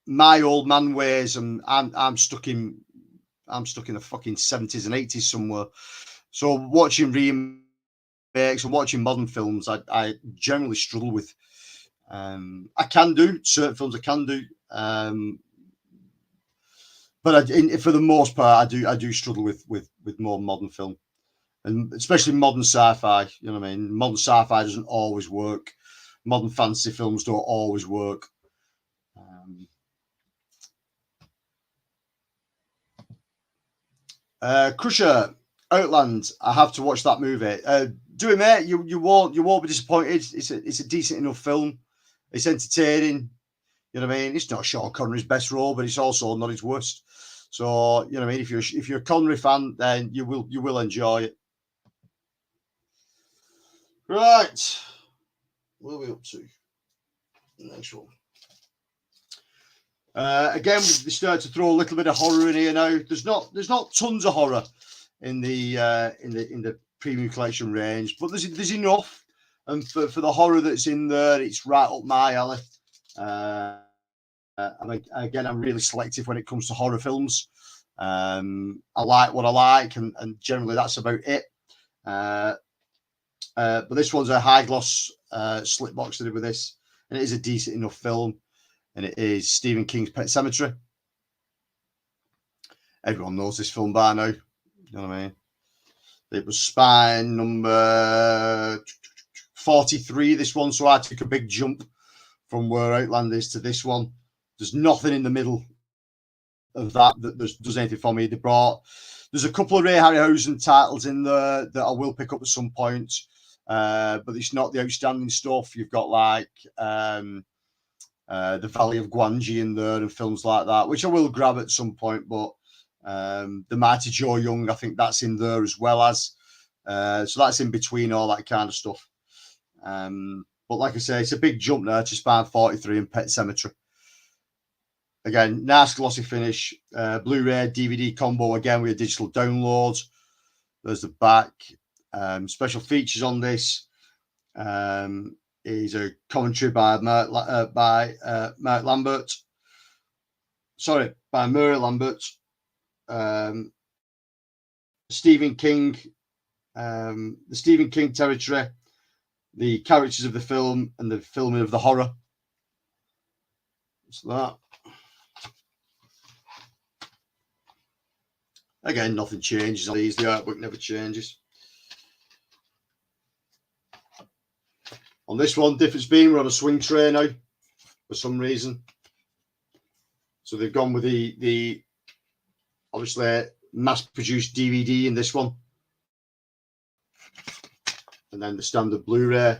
my old man ways, and I'm stuck in the fucking 70s and 80s somewhere. So watching remakes and watching modern films, I generally struggle with. I can do certain films, I can do, but for the most part, I do struggle with more modern film, and especially modern sci-fi. You know what I mean? Modern sci-fi doesn't always work. Modern fantasy films don't always work. Crusher, Outland. I have to watch that movie. Do it, mate. You won't be disappointed. It's a decent enough film. It's entertaining. You know what I mean? It's not Sean Connery's best role, but it's also not his worst. So you know what I mean. If you're a Connery fan, then you will enjoy it. Right. What are we up to? The next one. Again, we start to throw a little bit of horror in here now. There's not tons of horror in the premium collection range, but there's enough. And for the horror that's in there, it's right up my alley. I mean, again, I'm really selective when it comes to horror films. I like what I like, and generally that's about it. But this one's a high gloss slip box I did with this, and it is a decent enough film. And it is Stephen King's Pet Sematary. Everyone knows this film by now. You know what I mean? It was spine number 43, this one. So I took a big jump from where Outland is to this one. There's nothing in the middle of that does anything for me. There's a couple of Ray Harryhausen titles in there that I will pick up at some point. But it's not the outstanding stuff. You've got like The Valley of Gwangi in there and films like that, which I will grab at some point. But The Mighty Joe Young, I think that's in there as well as. So that's in between all that kind of stuff. But like I say, it's a big jump there to Spine 43 and Pet Sematary. Again, nice glossy finish. Blu-ray DVD combo again with a digital download. There's the back. Special features on this. Is a commentary by Mark Lambert. Sorry, by Murray Lambert. Stephen King. The Stephen King territory. The characters of the film and the filming of the horror. What's that? Again, nothing changes on these. The artwork never changes. On this one, difference being we're on a swing tray now for some reason. So they've gone with the obviously mass-produced DVD in this one. And then the standard Blu-ray.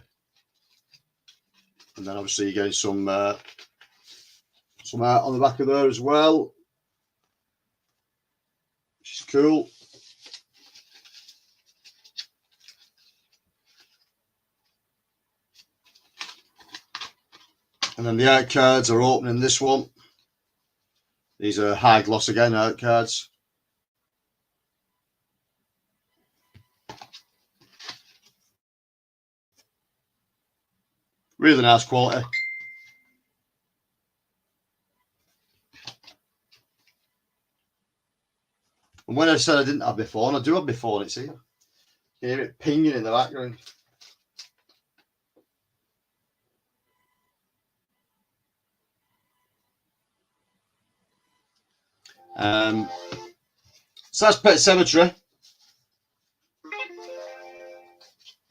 And then obviously you're getting some art on the back of there as well. Which is cool. And then the art cards are opening this one. These are high gloss again, art cards. Really nice quality. And when I said I didn't have my phone, I do have my phone, it's here. You hear it pinging in the background. So that's Pet Sematary.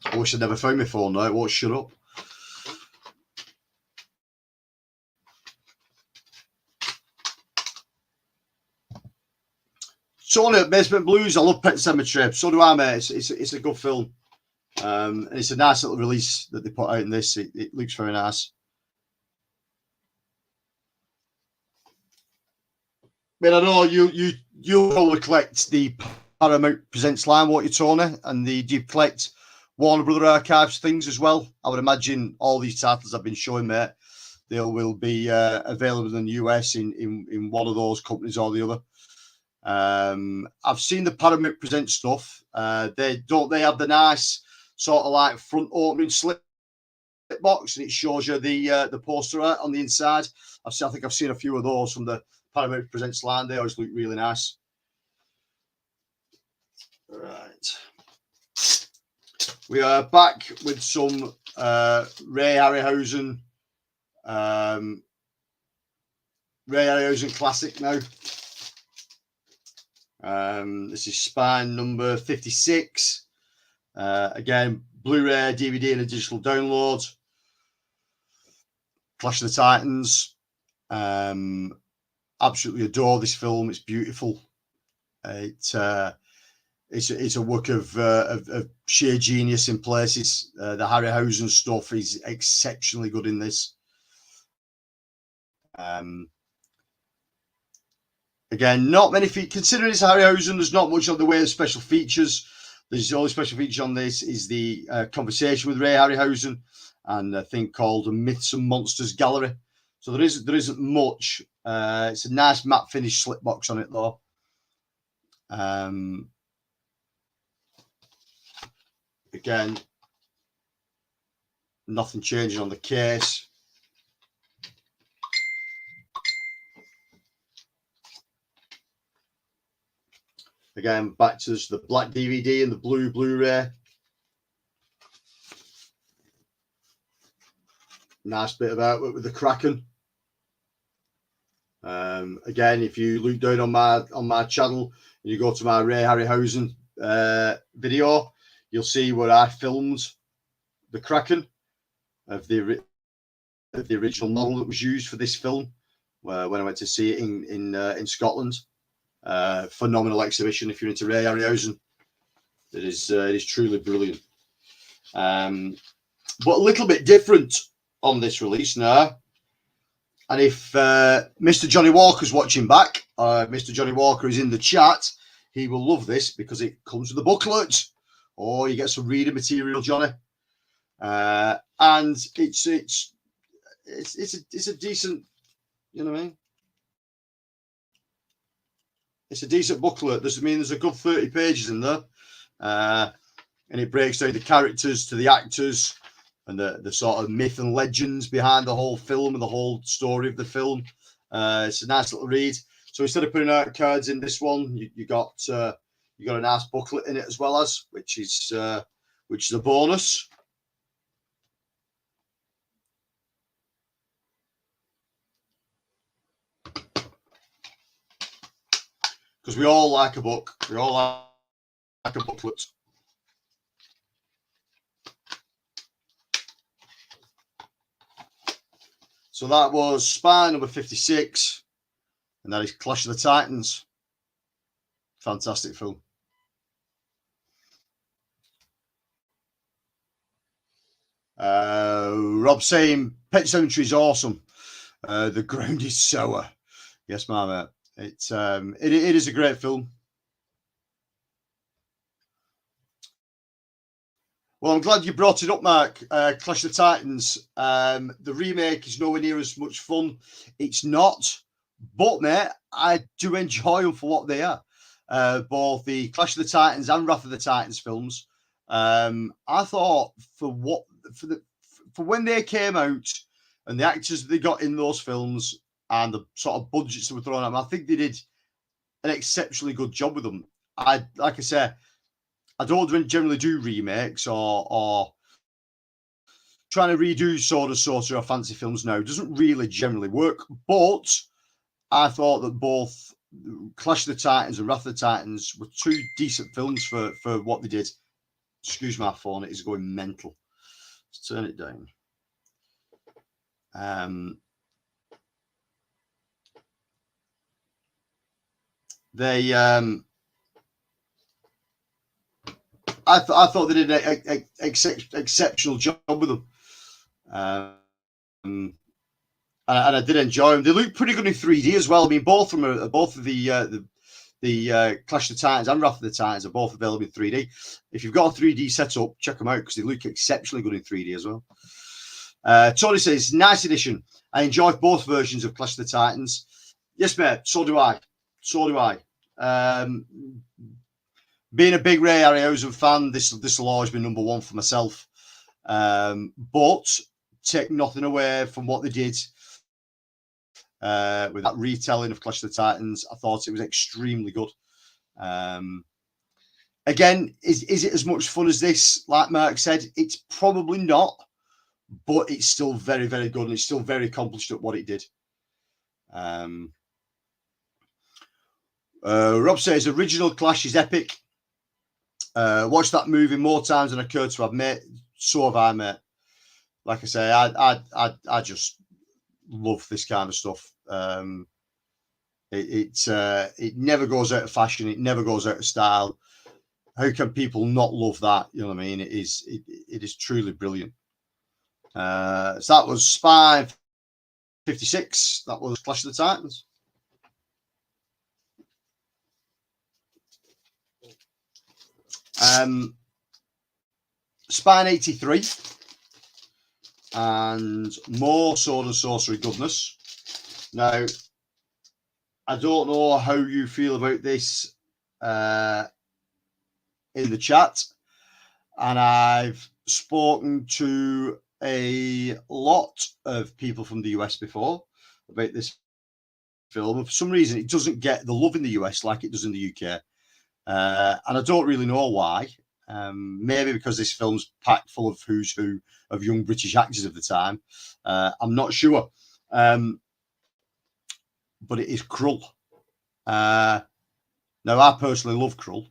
I wish I'd never found my phone now, it won't shut up. Tony at Basement Blues, I love Pet Sematary. So do I, mate. It's a good film. And it's a nice little release that they put out in this. It looks very nice. I mean, I know you'll probably collect the Paramount Presents line, won't you, Tony? And do you collect Warner Brother Archives things as well? I would imagine all these titles I've been showing, mate, they will be available in the US in one of those companies or the other. I've seen the Paramount Present stuff. They have the nice sort of like front opening slip box, and it shows you the poster art on the inside. I think I've seen a few of those from the Paramount Presents line. They always look really nice. Right. We are back with some Ray Harryhausen classic now. This is Spine number 56. Again, Blu-ray, DVD, and a digital download. Clash of the Titans. Absolutely adore this film. It's beautiful. It's a work of sheer genius in places. The Harryhausen stuff is exceptionally good in this. Again, not many considering it's Harryhausen. There's not much on the way of special features. The only special feature on this is the conversation with Ray Harryhausen and a thing called a Myths and Monsters Gallery. So there isn't much. It's a nice matte finish slip box on it though. Again, nothing changing on the case. Again, back to the black DVD and the blue Blu-ray. Nice bit of artwork with the Kraken. Again, if you look down on my channel and you go to my Ray Harryhausen video, you'll see where I filmed the Kraken of the original model that was used for this film when I went to see it in Scotland. Phenomenal exhibition if you're into Ray Harryhausen. It is truly brilliant. But a little bit different on this release now. And if Mr. Johnny Walker's watching back, Mr. Johnny Walker is in the chat, he will love this because it comes with a booklet. Oh, you get some reading material, Johnny. And it's a decent, you know what I mean? It's a decent booklet. There's a good 30 pages in there. And it breaks down the characters to the actors and the sort of myth and legends behind the whole film and the whole story of the film. It's a nice little read. So instead of putting out cards in this one, you got a nice booklet in it as well, as which is a bonus. Because we all like a book. We all like a booklet. So that was Spy number 56. And that is Clash of the Titans. Fantastic film. Rob saying Pet Cemetery is awesome. The ground is sour. Yes, ma'am. It is a great film. Well, I'm glad you brought it up, Mark. Clash of the Titans. The remake is nowhere near as much fun. It's not, but mate, I do enjoy them for what they are. Both the Clash of the Titans and Wrath of the Titans films. I thought for when they came out and the actors they got in those films and the sort of budgets that were thrown at them, I think they did an exceptionally good job with them. Like I say, I don't generally do remakes or trying to redo Sword and Sorcery or fancy films now. It doesn't really generally work. But I thought that both Clash of the Titans and Wrath of the Titans were two decent films for what they did. Excuse my phone, it is going mental. Let's turn it down. I thought they did an exceptional job with them, and I did enjoy them. They look pretty good in 3D as well. I mean, both of the Clash of the Titans and Wrath of the Titans are both available in 3D. If you've got a 3D setup, check them out because they look exceptionally good in 3D as well. Tony says, nice edition. I enjoyed both versions of Clash of the Titans. Yes, mate. So do I. Being a big Ray Harryhausen fan, this will always be number one for myself. But take nothing away from what they did with that retelling of Clash of the Titans. I thought it was extremely good. Again, is it as much fun as this? Like Mark said, it's probably not, but it's still very, very good, and it's still very accomplished at what it did. Rob says original Clash is epic. Watched that movie more times than I care to admit. So have I, mate. Like I say, I just love this kind of stuff. It never goes out of fashion. It never goes out of style. How can people not love that? You know what I mean? It is truly brilliant. So that was Spy 56. That was Clash of the Titans. Spine 83 and more Sword and Sorcery goodness. Now, I don't know how you feel about this in the chat, and I've spoken to a lot of people from the US before about this film. For some reason, it doesn't get the love in the US like it does in the UK. And I don't really know why. Maybe because this film's packed full of who's who of young British actors of the time. I'm not sure. But it is Krull. Now, I personally love Krull.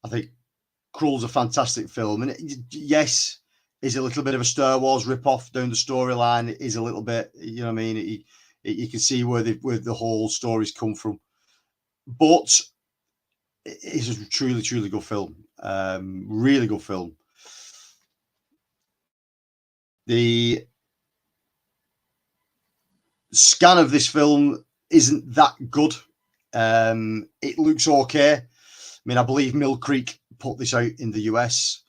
I think Krull's a fantastic film. And yes, is a little bit of a Star Wars rip-off down the storyline. It is a little bit, you know what I mean? You can see where the whole stories come from. But it's a truly, truly good film. Really good film. The scan of this film isn't that good. It looks okay. I mean, I believe Mill Creek put this out in the US.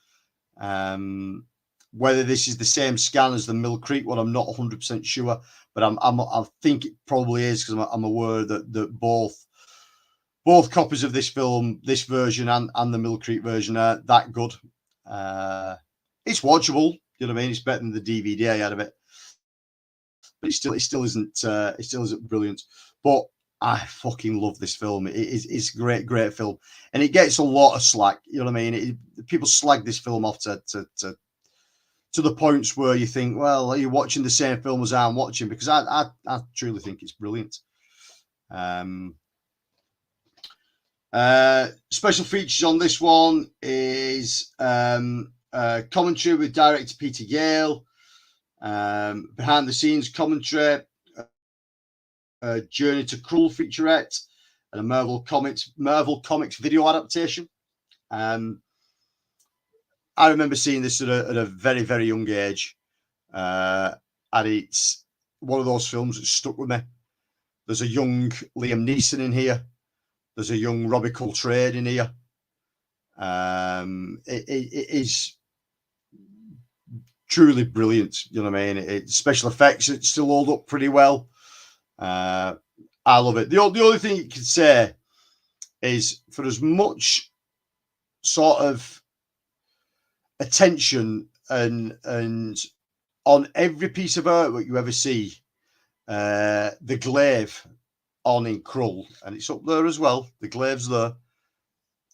Whether this is the same scan as the Mill Creek one, I'm not 100% sure, but I think it probably is, because I'm aware that both copies of this film, this version and the Mill Creek version, are that good. It's watchable, you know what I mean? It's better than the DVD I had of it, but it still isn't brilliant. But I fucking love this film. It's a great film, and it gets a lot of slack. You know what I mean? People slag this film off to the points where you think, well, are you watching the same film as I'm watching? Because I truly think it's brilliant. Special features on this one is commentary with director Peter Yale, behind the scenes commentary, Journey to Krull featurette, and a Marvel Comics video adaptation. I remember seeing this at a very, very young age, and it's one of those films that stuck with me. There's a young Liam Neeson in here. There's a young Robbie Coltrane in here. It is truly brilliant. You know what I mean? Special effects, it still hold up pretty well. I love it. The only thing you can say is, for as much sort of attention and on every piece of artwork you ever see, the glaive on in Krull, and it's up there as well. The glaive's there.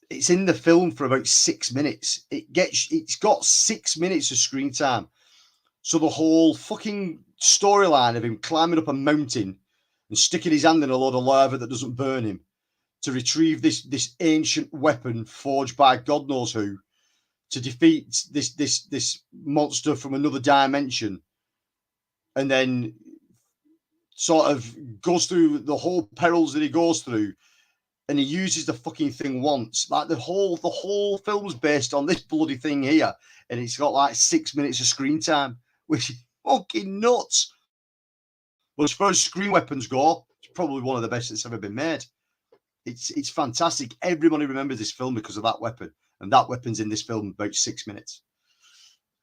It's in the film for about 6 minutes. It's got 6 minutes of screen time. So the whole fucking storyline of him climbing up a mountain and sticking his hand in a load of lava that doesn't burn him to retrieve this ancient weapon forged by God knows who, to defeat this monster from another dimension, and then sort of goes through the whole perils that he goes through, and he uses the fucking thing once. Like the whole film's based on this bloody thing here, and it's got like 6 minutes of screen time, which is fucking nuts. But as far as screen weapons go, it's probably one of the best that's ever been made. It's fantastic. Everybody remembers this film because of that weapon, and that weapon's in this film about 6 minutes.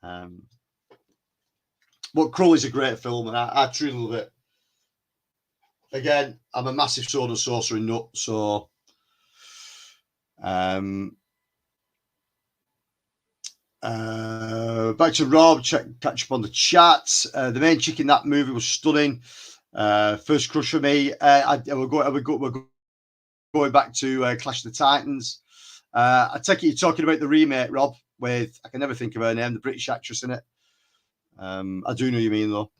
But Krull is a great film, and I truly love it. Again, I'm a massive Sword and Sorcery nut, so Back to Rob, catch up on the chat. The main chick in that movie was stunning. First crush for me. We're going back to Clash of the Titans. I take it you're talking about the remake, Rob, with, I can never think of her name, the British actress in it. I do know what you mean, though.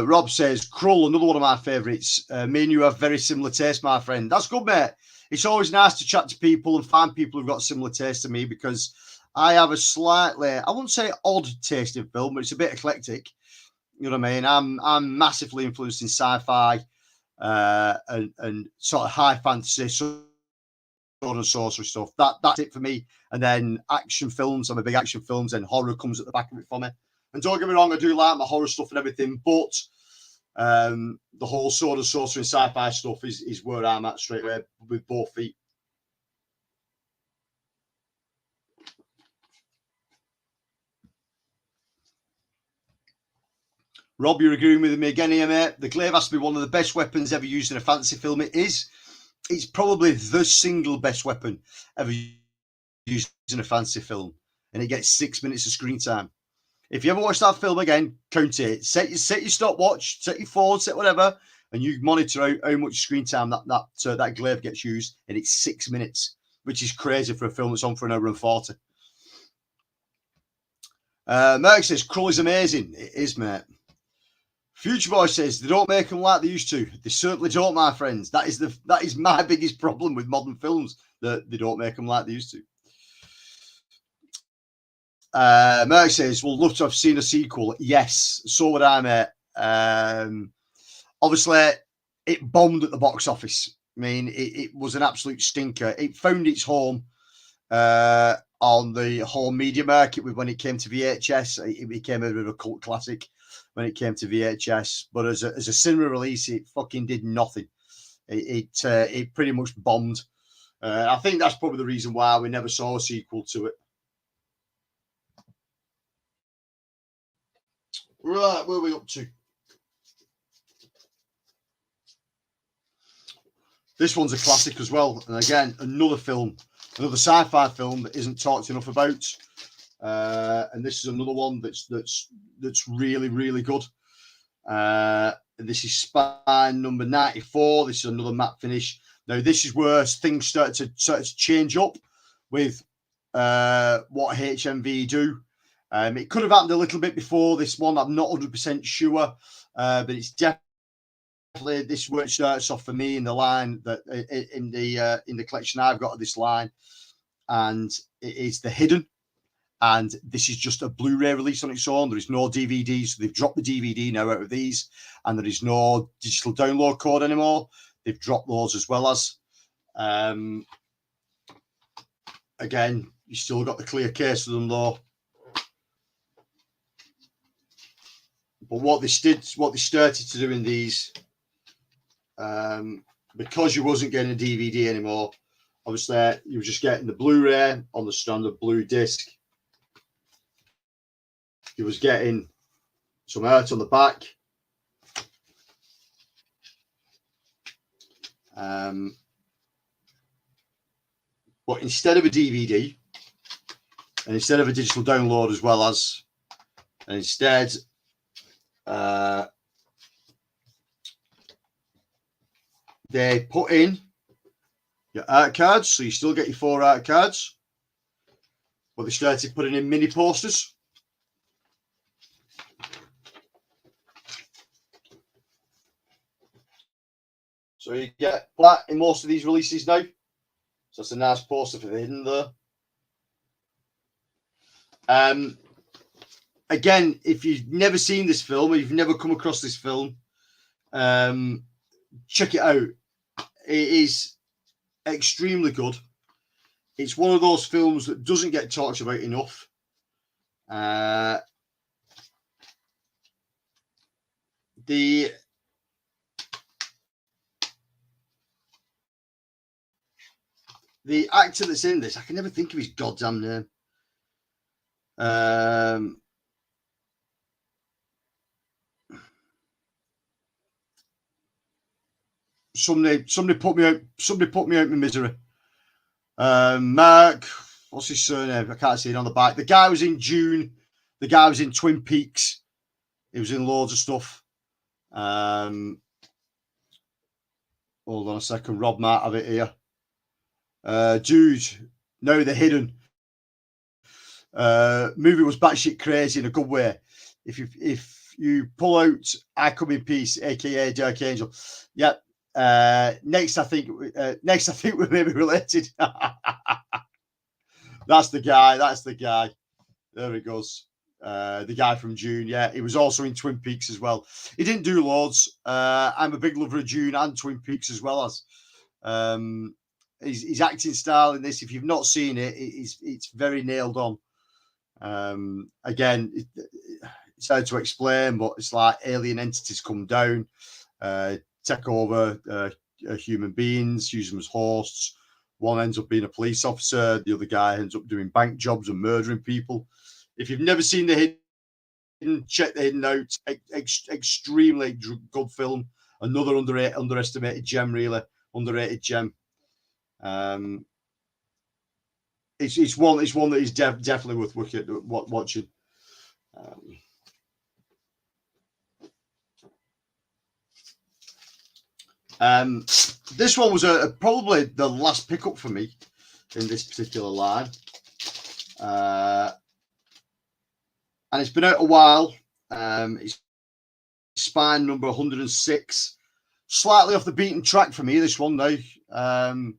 Rob says, Krull, another one of my favourites. Me and you have very similar taste, my friend. That's good, mate. It's always nice to chat to people and find people who've got similar taste to me, because I have a slightly, I wouldn't say odd taste in film, but it's a bit eclectic. You know what I mean? I'm massively influenced in sci-fi and sort of high fantasy, sword and sorcery stuff. That's it for me. And then action films. I'm a big action films, and horror comes at the back of it for me. And don't get me wrong, I do like my horror stuff and everything, but the whole sword and sorcery and sci-fi stuff is where I'm at straight away with both feet. Rob, you're agreeing with me again here, mate. The glaive has to be one of the best weapons ever used in a fantasy film. It is. It's probably the single best weapon ever used in a fantasy film, and it gets 6 minutes of screen time. If you ever watch that film again, count it. Set your stopwatch, set your phone, set whatever, and you monitor how much screen time that glaive gets used, and it's 6 minutes, which is crazy for a film that's on for an hour and 40. Merck says, Krull is amazing. It is, mate. Future Boy says, they don't make them like they used to. They certainly don't, my friends. That is my biggest problem with modern films, that they don't make them like they used to. Merck says, well, love to have seen a sequel. Yes, so would I, mate. Obviously, it bombed at the box office. I mean, it was an absolute stinker. It found its home on the home media market when it came to VHS. It became a bit of a cult classic when it came to VHS. But as a cinema release, it fucking did nothing. It pretty much bombed. I think that's probably the reason why we never saw a sequel to it. Right, where are we up to? This one's a classic as well. And again, another sci-fi film that isn't talked enough about. And this is another one that's really, really good. This is Spine number 94. This is another matte finish. Now, this is where things start to change up with what HMV do. It could have happened a little bit before this one. I'm not 100% sure, but it's definitely this where it starts off for me in the line that in the collection I've got of this line, and it is The Hidden. And this is just a Blu-ray release on its own. There is no DVD, so they've dropped the DVD now out of these, and there is no digital download code anymore. They've dropped those as well as. Again, you still got the clear case of them though. But what they started to do in these, because you wasn't getting a DVD anymore, obviously you were just getting the Blu-ray on the standard blue disc. You was getting some art on the back. But instead of a DVD, and instead of a digital download as well as, and instead they put in your art cards, so you still get your 4 art cards, but they started putting in mini posters. So you get black in most of these releases now. So that's a nice poster for The Hidden there. Again, if you've never seen this film or you've never come across this film, check it out. It is extremely good. It's one of those films that doesn't get talked about enough. The actor that's in this, I can never think of his goddamn name. Somebody put me out. Somebody put me out in misery. Mark, what's his surname? I can't see it on the back. The guy was in June. The guy was in Twin Peaks. He was in loads of stuff. Hold on a second. Rob might have it here. Dude, no, The Hidden. Movie was batshit crazy in a good way. If you pull out I Come in Peace, aka Dark Angel, yeah. Next I think we're maybe related. That's the guy. There he goes. The guy from June, yeah, he was also in Twin Peaks as well. He didn't do loads. I'm a big lover of June and Twin Peaks as well as his acting style in this. If you've not seen it, it's very nailed on. Again, it's hard to explain, but it's like alien entities come down, take over human beings, use them as hosts. One ends up being a police officer, the other guy ends up doing bank jobs and murdering people. If you've never seen The Hidden, check The Hidden out. Extremely good film. Another underestimated gem, really. Underrated gem. It's one that is definitely worth watching. This one was probably the last pickup for me in this particular line. And it's been out a while. It's Spine number 106. Slightly off the beaten track for me, this one now. And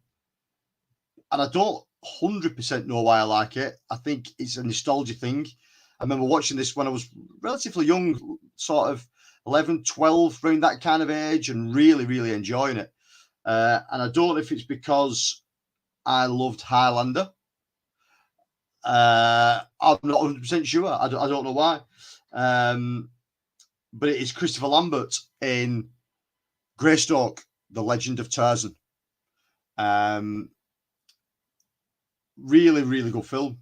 I don't 100% know why I like it. I think it's a nostalgia thing. I remember watching this when I was relatively young, sort of 11, 12, around that kind of age, and really, really enjoying it. And I don't know if it's because I loved Highlander. I'm not 100% sure. I don't know why. But it is Christopher Lambert in Greystoke, The Legend of Tarzan. Really, really good film.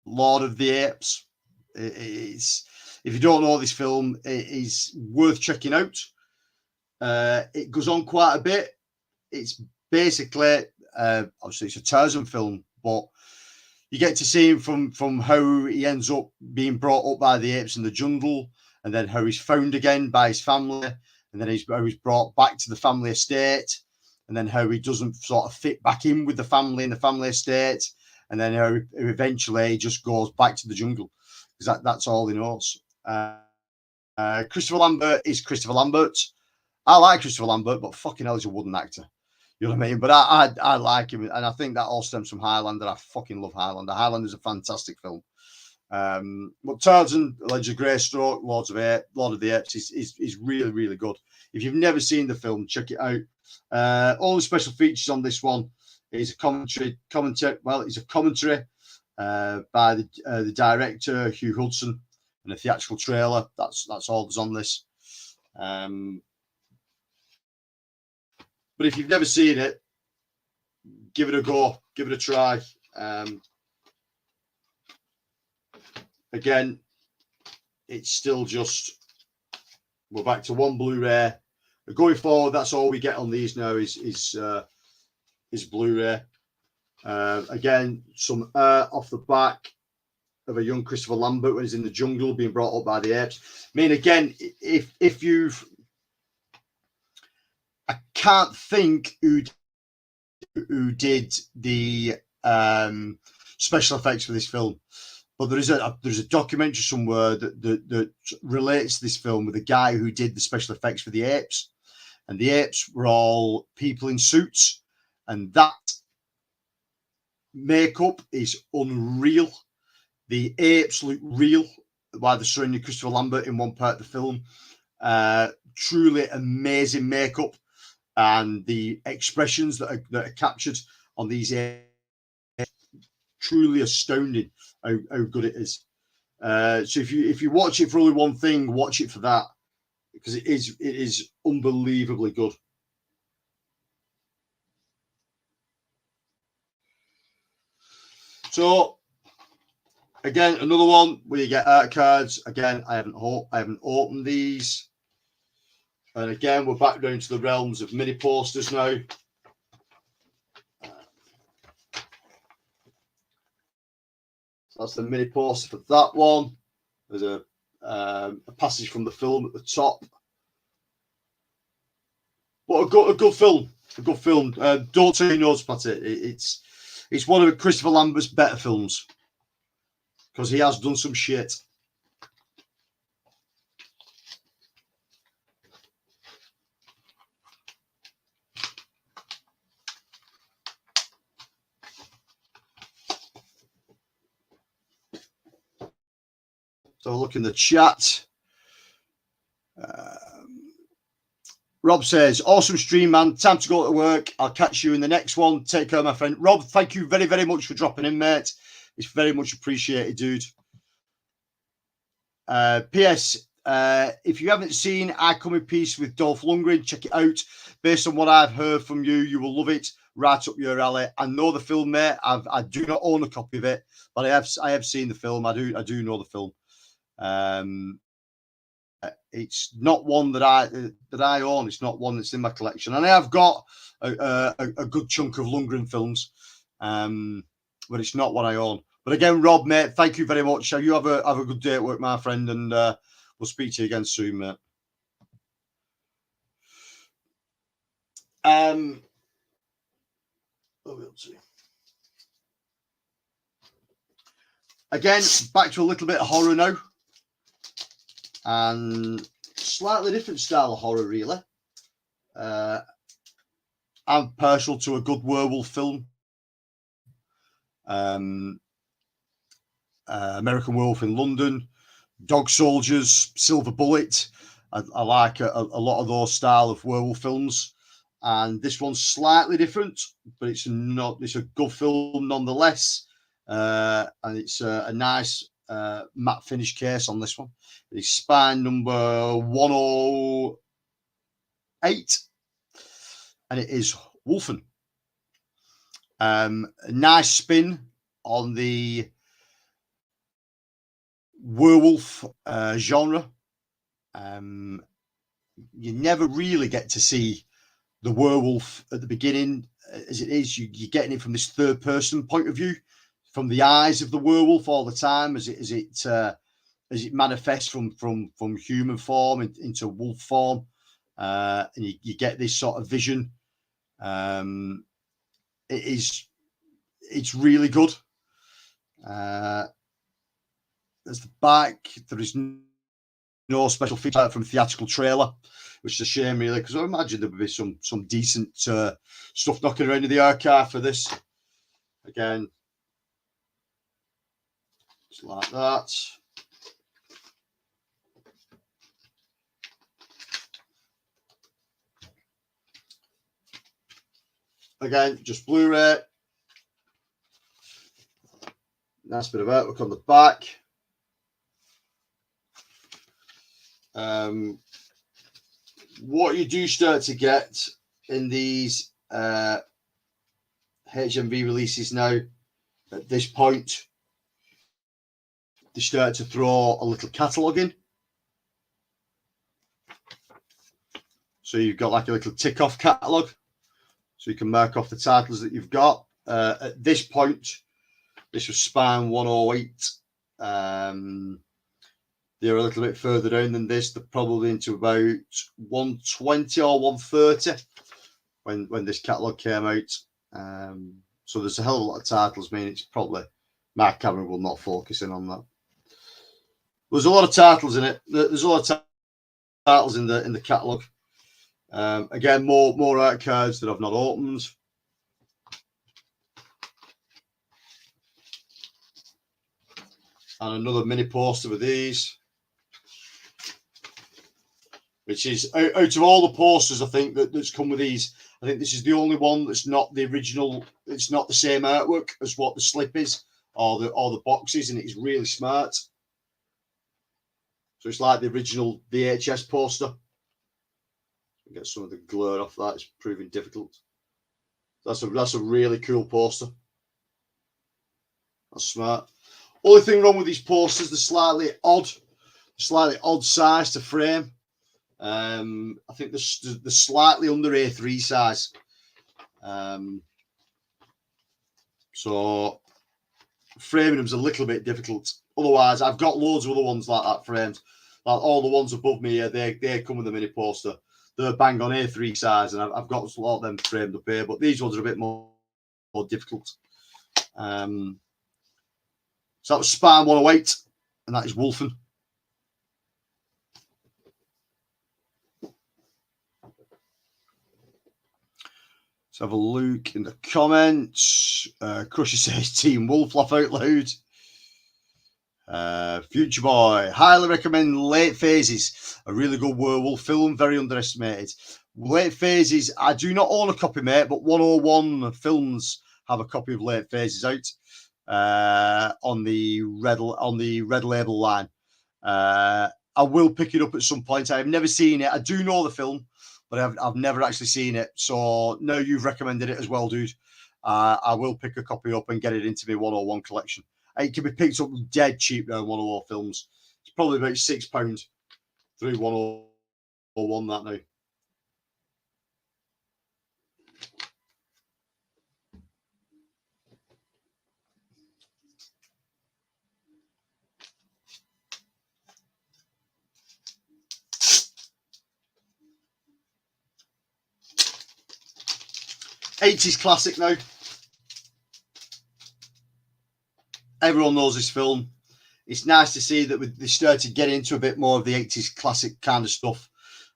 Lord of the Apes. It's, if you don't know this film, it is worth checking out. It goes on quite a bit. It's basically, obviously, it's a Tarzan film, but you get to see him from how he ends up being brought up by the apes in the jungle, and then how he's found again by his family, and then how he's brought back to the family estate, and then how he doesn't sort of fit back in with the family in the family estate, and then how eventually he just goes back to the jungle, because that's all he knows. Christopher Lambert is Christopher Lambert. I like Christopher Lambert, but fucking hell, he's a wooden actor. You know what I mean? But I like him, and I think that all stems from Highlander. I fucking love Highlander. Highlander's a fantastic film. But Tarzan, Legend of Greystoke, Lord of the Apes is really, really good. If you've never seen the film, check it out. All the special features on this one is a commentary. Well, it's a commentary by the director Hugh Hudson, and a theatrical trailer. That's all that's on this. But if you've never seen it, give it a go, give it a try. Again, it's still just, we're back to one Blu-ray. Going forward, that's all we get on these now is Blu-ray. Again, some off the back of a young Christopher Lambert when he's in the jungle being brought up by the apes. I mean, again, if you've, I can't think who did the special effects for this film, but there's a documentary somewhere that relates to this film with a guy who did the special effects for the apes, and the apes were all people in suits, and that makeup is unreal. The apes look real while they're showing you Christopher Lambert in one part of the film. Truly amazing makeup. And the expressions that are captured on these areas, truly astounding how good it is. So if you watch it for only one thing, watch it for that, because it is unbelievably good. So again, another one where you get art cards. Again, I haven't opened these. And again, we're back down to the realms of mini posters now. That's the mini poster for that one. There's a passage from the film at the top. But a good film. A good film. Don't say no about it. It's one of Christopher Lambert's better films because he has done some shit. So look in the chat. Rob says, awesome stream, man. Time to go to work. I'll catch you in the next one. Take care, my friend. Rob, thank you very, very much for dropping in, mate. It's very much appreciated, dude. P.S. If you haven't seen I Come in Peace with Dolph Lundgren, check it out. Based on what I've heard from you, you will love it. Right up your alley. I know the film, mate. I do not own a copy of it, but I have seen the film. I do know the film. It's not one that I own. It's not one that's in my collection, and I have got a good chunk of Lundgren films, but it's not what I own. But again, Rob, mate, thank you very much. You have a good day at work, my friend, and we'll speak to you again soon, mate. Again, back to a little bit of horror now. And slightly different style of horror, really. I'm partial to a good werewolf film. American Werewolf in London, Dog Soldiers, Silver Bullet. I like a lot of those style of werewolf films. And this one's slightly different, but it's a good film nonetheless. And it's a nice matte finish case on this one. It's spine number 108, and it is Wolfen. A nice spin on the werewolf genre. You never really get to see the werewolf at the beginning, as it is. You're getting it from this third person point of view, from the eyes of the werewolf all the time, as it manifests from human form into wolf form, and you get this sort of vision. It's really good. There's the back. There is no special feature from theatrical trailer, which is a shame, really, because I imagine there would be some decent stuff knocking around in the archive for this. Again, just like that. Again, just Blu-ray. Nice bit of artwork on the back. What you do start to get in these HMV releases now, at this point, they start to throw a little catalogue in. So you've got like a little tick-off catalogue. So you can mark off the titles that you've got. At this point, this was Spine 108. They're a little bit further down than this. They're probably into about 120 or 130 when this catalogue came out. So there's a hell of a lot of titles. I mean, it's probably my camera will not focus in on that. There's a lot of titles in it. There's a lot of titles in the catalogue. Again, more art cards that I've not opened. And another mini poster with these, which is out of all the posters I think that's come with these, I think this is the only one that's not the original. It's not the same artwork as what the slip is or the boxes, and it's really smart. So it's like the original VHS poster. Get some of the glare off that. It's proving difficult. That's a really cool poster. That's smart. Only thing wrong with these posters, they're slightly odd size to frame. I think they're slightly under A3 size. So framing them's a little bit difficult. Otherwise, I've got loads of other ones like that framed. Like all the ones above me here, they come with a mini poster. They're bang on A3 size, and I've got a lot of them framed up here. But these ones are a bit more difficult. So that was Spine 108, and that is Wolfen. Let's have a look in the comments. Crusher says Team Wolf, laugh out loud. Future Boy, highly recommend Late Phases, a really good werewolf film, very underestimated. Late Phases, I do not own a copy, mate, but 101 Films have a copy of Late Phases out on the red label line. I will pick it up at some point. I have never seen it. I do know the film, but I've never actually seen it. So no, you've recommended it as well, dude. I will pick a copy up and get it into my 101 collection. It can be picked up dead cheap now. 101 Films. It's probably about £6 through 101 that now. '80s classic now. Everyone knows this film. It's nice to see that they started to get into a bit more of the 80s classic kind of stuff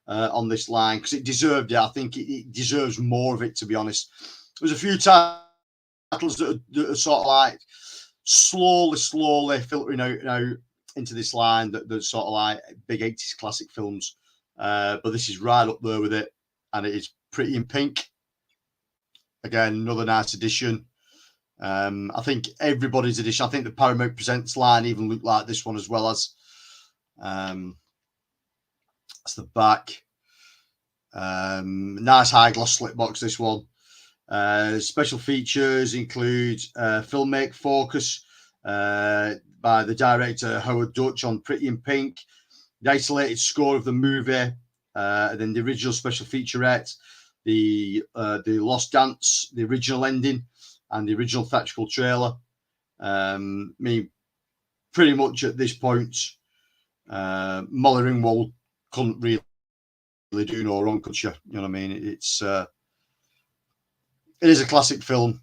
on this line, because it deserved it. I think it deserves more of it, to be honest. There's a few titles that are sort of like slowly filtering out into this line that's sort of like big 80s classic films. But this is right up there with it, and it is Pretty in Pink. Again, another nice addition. I think everybody's edition. I think the Paramount Presents line even looked like this one, as well as that's the back. Nice high gloss slip box, this one. Special features include filmmaker focus by the director Howard Dutch on Pretty in Pink, the isolated score of the movie, and then the original special featurette, the Lost Dance, the original ending, and the original theatrical trailer. I mean, pretty much at this point, Molly Ringwald couldn't really do no wrong, could she? You know what I mean? It is a classic film.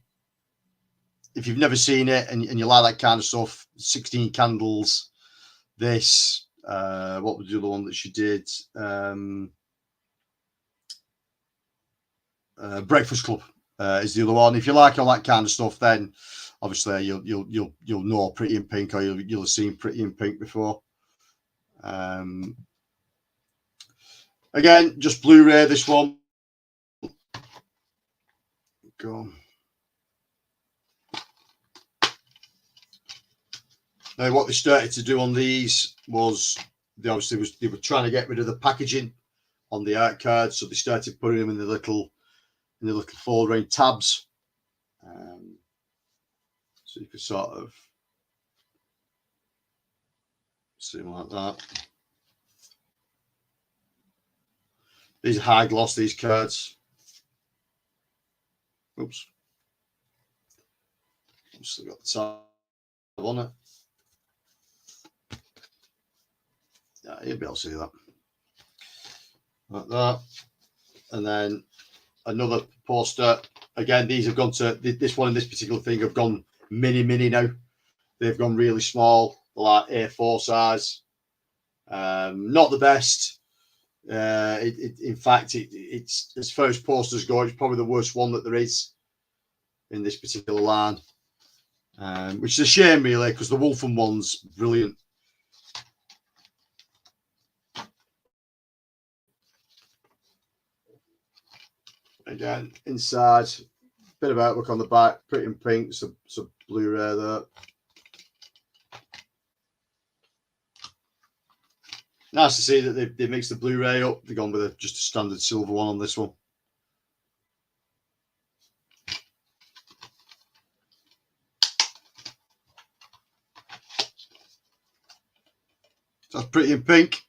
If you've never seen it and you like that kind of stuff, 16 Candles, this, what was the other one that she did? Breakfast Club is the other one. If you like all that kind of stuff, then obviously you'll know Pretty in Pink, or you'll have seen Pretty in Pink before. Again, just Blu-ray, this one. Go on. Now, what they started to do on these was they were trying to get rid of the packaging on the art cards, so they started putting them in the little fold round tabs. So you could sort of see them like that. These are high gloss, these cards. Oops. Still got the tab on it. Yeah, you'll be able to see that. Like that. And then another poster. Again, these have gone to this one and this particular thing have gone mini now. They've gone really small, like A4 size. Not the best. In fact, it's as far as posters go, it's probably the worst one that there is in this particular line, which is a shame, really, because the Wolfen one's brilliant. Again, inside, bit of artwork on the back, Pretty in Pink, some Blu-ray there. Nice to see that they mixed the Blu-ray up. They've gone with just a standard silver one on this one. So that's Pretty in Pink.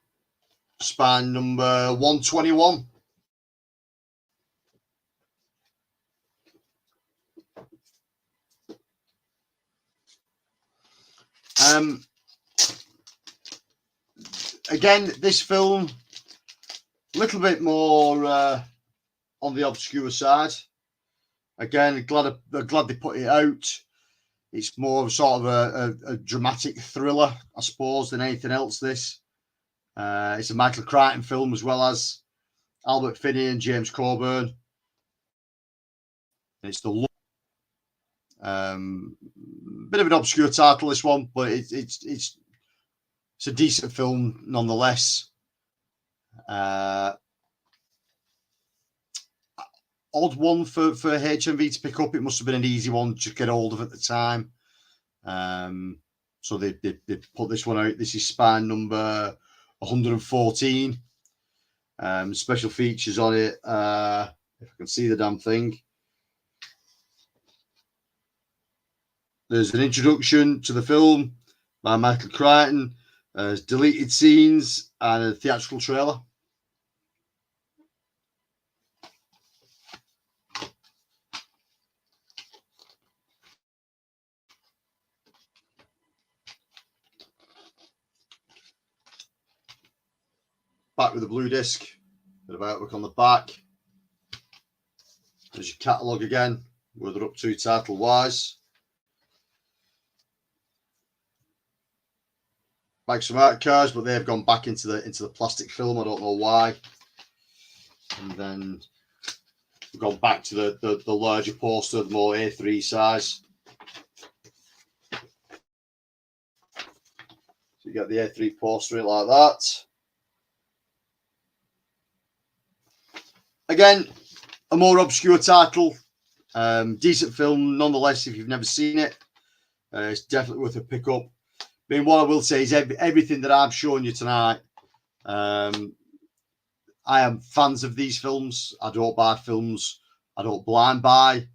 Spine number 121. again, this film, a little bit more on the obscure side. Again, glad they put it out. It's more sort of a dramatic thriller, I suppose, than anything else. This it's a Michael Crichton film, as well as Albert Finney and James Coburn. And it's the bit of an obscure title, this one, but it's a decent film nonetheless. Odd one for HMV to pick up. It must have been an easy one to get hold of at the time. So they put this one out. This is Spine number 114. Special features on it. If I can see the damn thing. There's an introduction to the film by Michael Crichton. There's deleted scenes and a theatrical trailer. Back with the blue disc. Bit of artwork on the back. There's your catalogue again, where they're up to title wise. Like some art cards, but they've gone back into the plastic film. I don't know why. And then we've gone back to the larger poster, the more A3 size. So you get the A3 poster like that. Again, a more obscure title. Decent film nonetheless if you've never seen it. It's definitely worth a pick up. I mean, what I will say is everything that I'm showing you tonight, I am fans of these films. I don't buy films. I don't blind buy.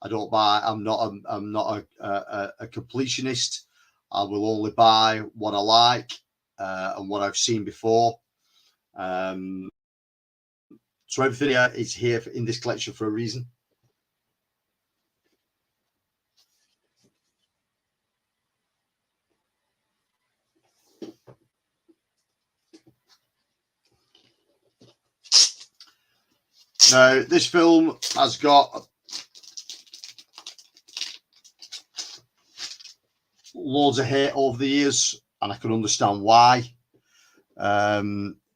I don't buy. I'm not a completionist. I will only buy what I like and what I've seen before. So everything here is here in this collection for a reason. Now, this film has got loads of hate over the years, and I can understand why.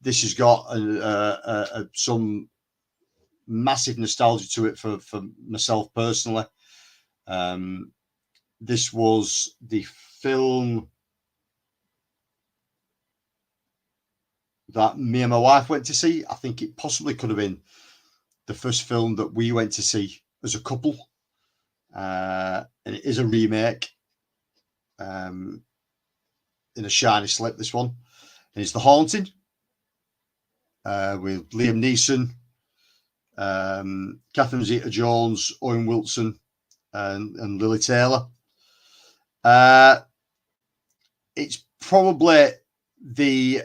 This has got some massive nostalgia to it for myself personally. This was the film that me and my wife went to see. I think it possibly could have been the first film that we went to see as a couple. And it is a remake in a shiny slip, this one. And it's The Haunting with Liam Neeson, Catherine Zeta-Jones, Owen Wilson, and Lily Taylor. It's probably the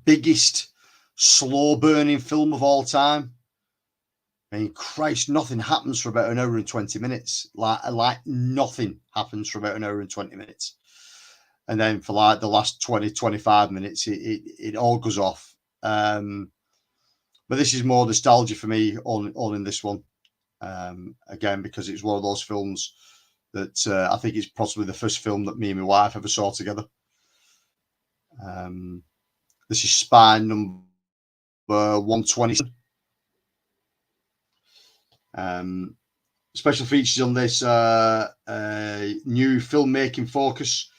biggest slow burning film of all time. I mean, Christ, nothing happens for about an hour and 20 minutes. Like nothing happens for about an hour and 20 minutes. And then for like the last 20, 25 minutes, it all goes off. But this is more nostalgia for me all in this one. Again, because it's one of those films that I think it's possibly the first film that me and my wife ever saw together. This is Spine number 120. Special features on this new filmmaking focus.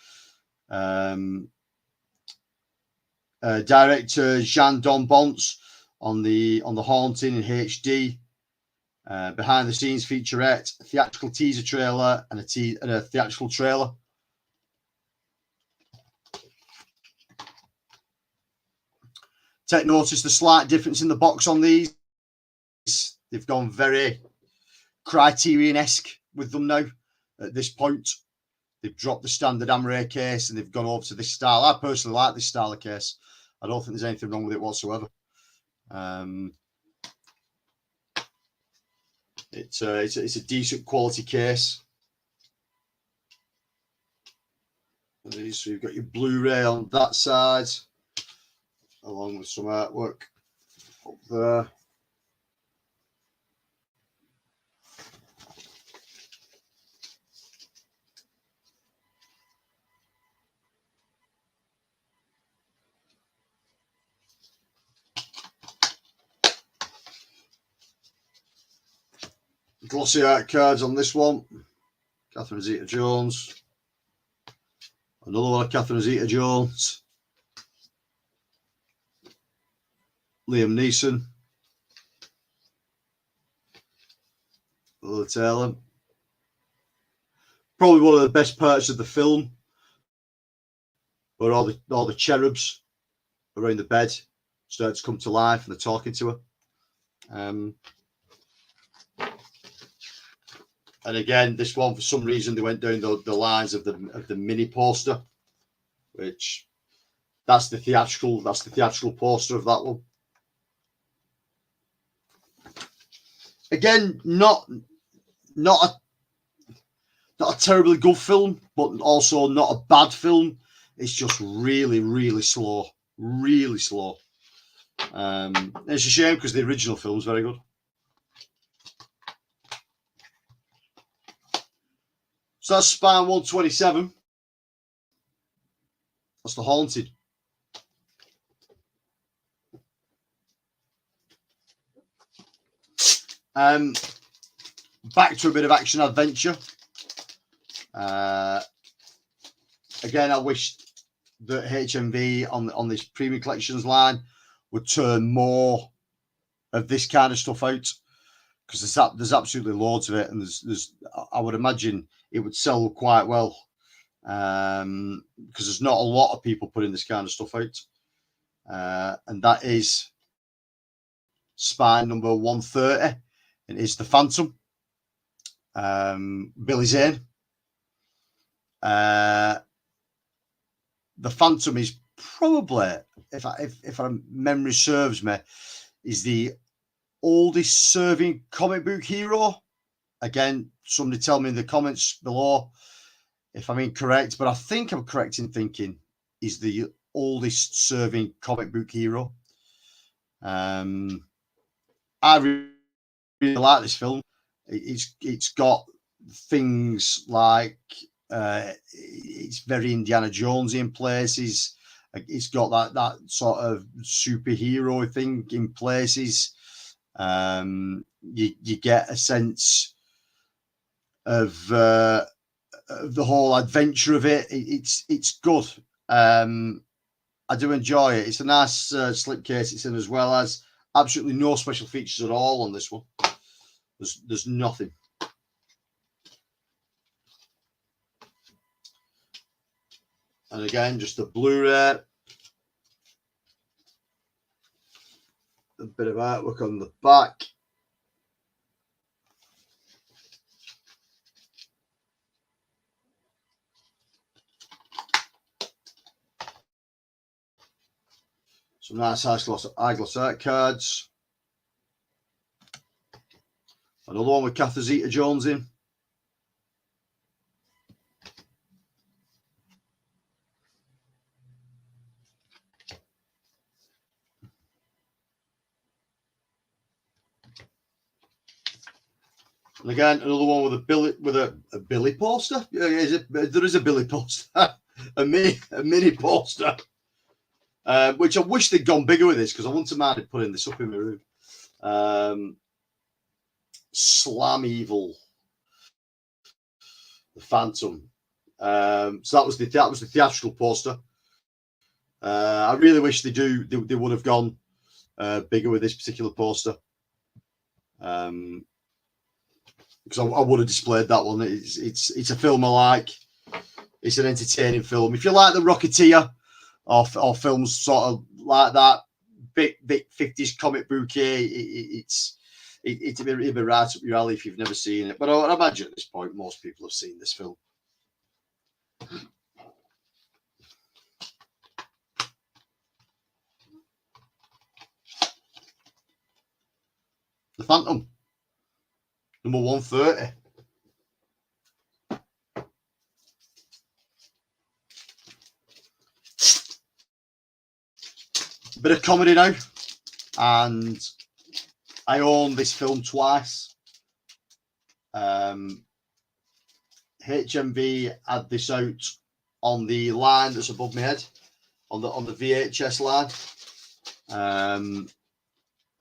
Director Jean-Don Bonce on the Haunting in HD. Behind the scenes featurette, a theatrical teaser trailer, and a theatrical trailer. Take notice the slight difference in the box on these. They've gone very Criterion-esque with them now at this point. They've dropped the standard Amaray case and they've gone over to this style. I personally like this style of case. I don't think there's anything wrong with it whatsoever. It's a decent quality case. So you've got your Blu-ray on that side. along with some artwork up there. Glossy art cards on this one. Catherine Zeta-Jones. Another one of Catherine Zeta-Jones. Liam Neeson. Lily Taylor. Probably one of the best parts of the film, where all the cherubs around the bed start to come to life and they're talking to her. And again, this one, for some reason, they went down the lines of the mini poster, which that's the theatrical poster of that one. Again, not a terribly good film, but also not a bad film. It's just really, really slow, really slow. It's a shame because the original film's very good. So that's Spine 127. That's The Haunted. Back to a bit of action adventure. Again, I wish that HMV on this premium collections line would turn more of this kind of stuff out, because there's absolutely loads of it, and there's I would imagine it would sell quite well, because there's not a lot of people putting this kind of stuff out, and that is Spine number 130, and it's The Phantom, Billy Zane. The Phantom is probably, if my memory serves me, is the oldest serving comic book hero. Again, somebody tell me in the comments below if I'm incorrect, but I think I'm correct in thinking he's the oldest serving comic book hero. I really like this film. It's got things like it's very Indiana Jonesy in places. It's got that sort of superhero thing in places. You get a sense of the whole adventure of it. It's good. I do enjoy it. It's a nice slipcase it's in, as well as absolutely no special features at all on this one. There's nothing. And again, just a Blu-ray. A bit of artwork on the back. Some nice eyeglass art cards. Another one with Catherine Zeta-Jones in. And again, another one with a Billy poster. Yeah, there is a Billy poster, a mini poster, which I wish they'd gone bigger with this, because I wouldn't have minded putting this up in my room. Slam Evil, The Phantom. So that was the theatrical poster. I really wish they would have gone bigger with this particular poster. Because I would have displayed that one. It's a film I like. It's an entertaining film. If you like The Rocketeer or films sort of like that, big 50s comic booky, it'd be right up your alley if you've never seen it. But I imagine at this point most people have seen this film. The Phantom, number 130. bit of comedy now, and I own this film twice. HMV had this out on the line that's above my head, on the VHS line,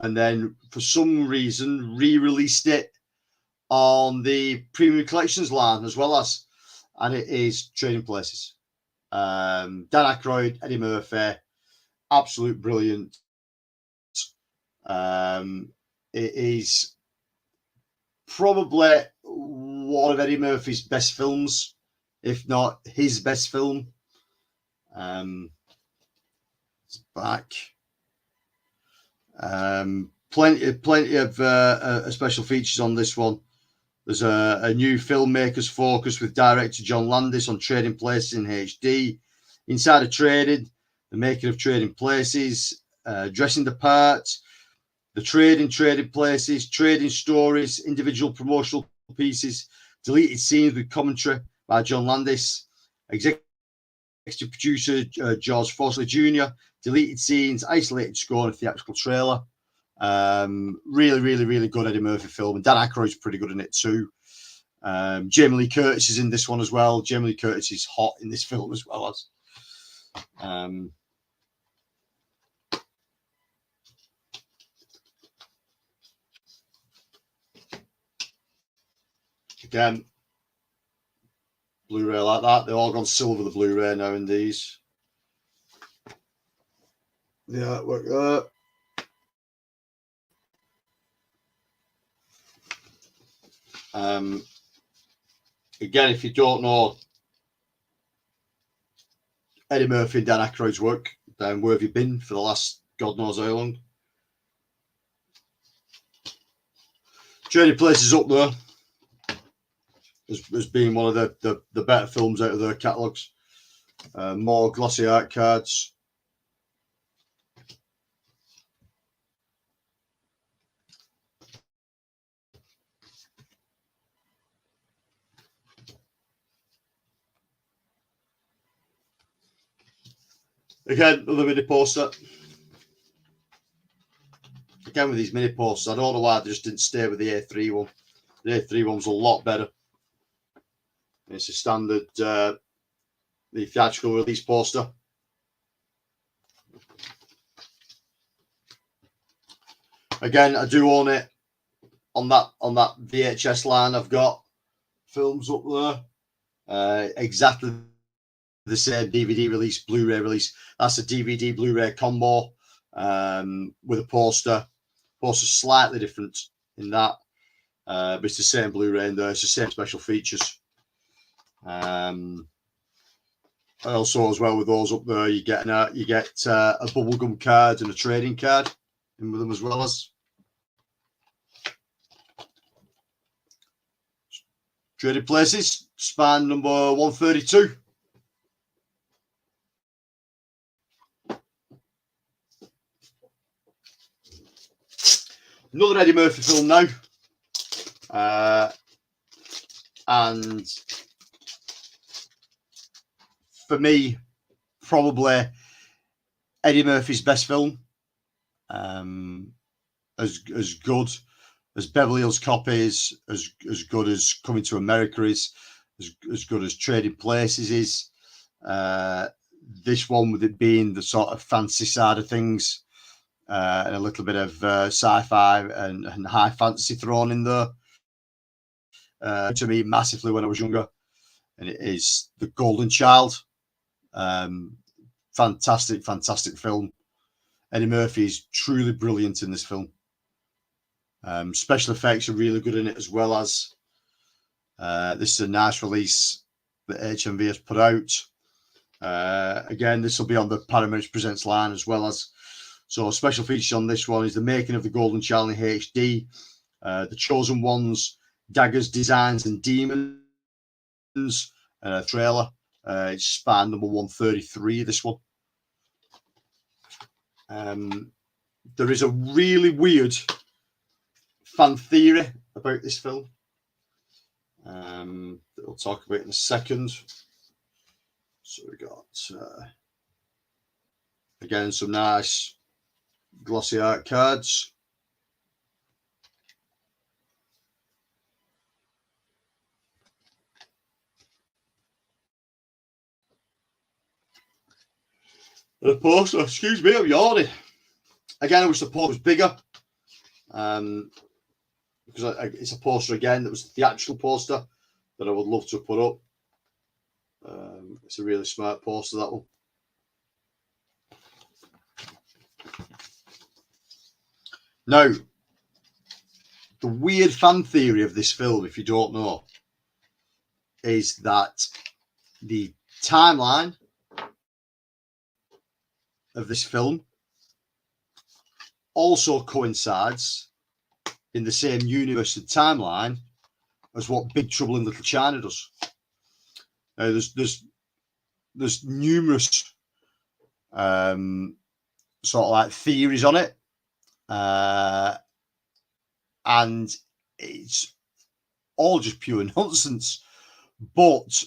and then for some reason re-released it on the Premium Collections line as well as, and it is Trading Places. Dan Aykroyd, Eddie Murphy, absolute brilliant. It is probably one of Eddie Murphy's best films, if not his best film. It's back. Plenty of special features on this one. There's a new filmmaker's focus with director John Landis on Trading Places in HD. Inside of Trading, the making of Trading Places, dressing the part, the trading places, trading stories, individual promotional pieces, deleted scenes with commentary by John Landis, executive producer George Fosley Jr., deleted scenes, isolated score, and a theatrical trailer. Really good Eddie Murphy film, and Dan Aykroyd's pretty good in it too. Jamie Lee Curtis is in this one as well. Jamie Lee Curtis is hot in this film as well as. Again, Blu-ray like that. They're all gone silver, the Blu-ray now in these. The artwork there. Again, if you don't know Eddie Murphy and Dan Aykroyd's work, then where have you been for the last God knows how long? Trading Places up there as being one of the better films out of their catalogues. More glossy art cards. Again, another mini poster. Again, with these mini posters, I don't know why they just didn't stay with the A3 one. The A3 one's a lot better. It's a standard the theatrical release poster. Again, I do own it on that VHS line. I've got films up there. Exactly the same DVD release, Blu-ray release. That's a DVD Blu-ray combo with a poster. Poster's slightly different in that, but it's the same Blu-ray in there. It's the same special features. Also, as well with those up there, you get a bubblegum card and a trading card in with them as well as. Trading Places, span number 132. Another Eddie Murphy film now. And for me, probably Eddie Murphy's best film. As good as Beverly Hills Cop is, as good as Coming to America is, as good as Trading Places is. This one, with it being the sort of fancy side of things, and a little bit of sci-fi and high fantasy thrown in there, to me massively when I was younger. And it is The Golden Child. Fantastic film. Eddie Murphy is truly brilliant in this film. Special effects are really good in it as well as. This is a nice release that HMV has put out. Again, this will be on the Paramount Presents line as well as. So special features on this one is the making of The Golden Child in HD, The Chosen Ones, Daggers, Designs and Demons, trailer. It's span number 133, this one. There is a really weird fan theory about this film. We'll talk about in a second. So we got, again, some nice glossy art cards. And a poster, excuse me, I'm yawning. Again, I wish the poster was bigger. Because it's a poster again that was the theatrical poster that I would love to put up. It's a really smart poster, that one. Now, the weird fan theory of this film, if you don't know, is that the timeline of this film also coincides in the same universe and timeline as what Big Trouble in Little China does. There's numerous sort of like theories on it, and it's all just pure nonsense. But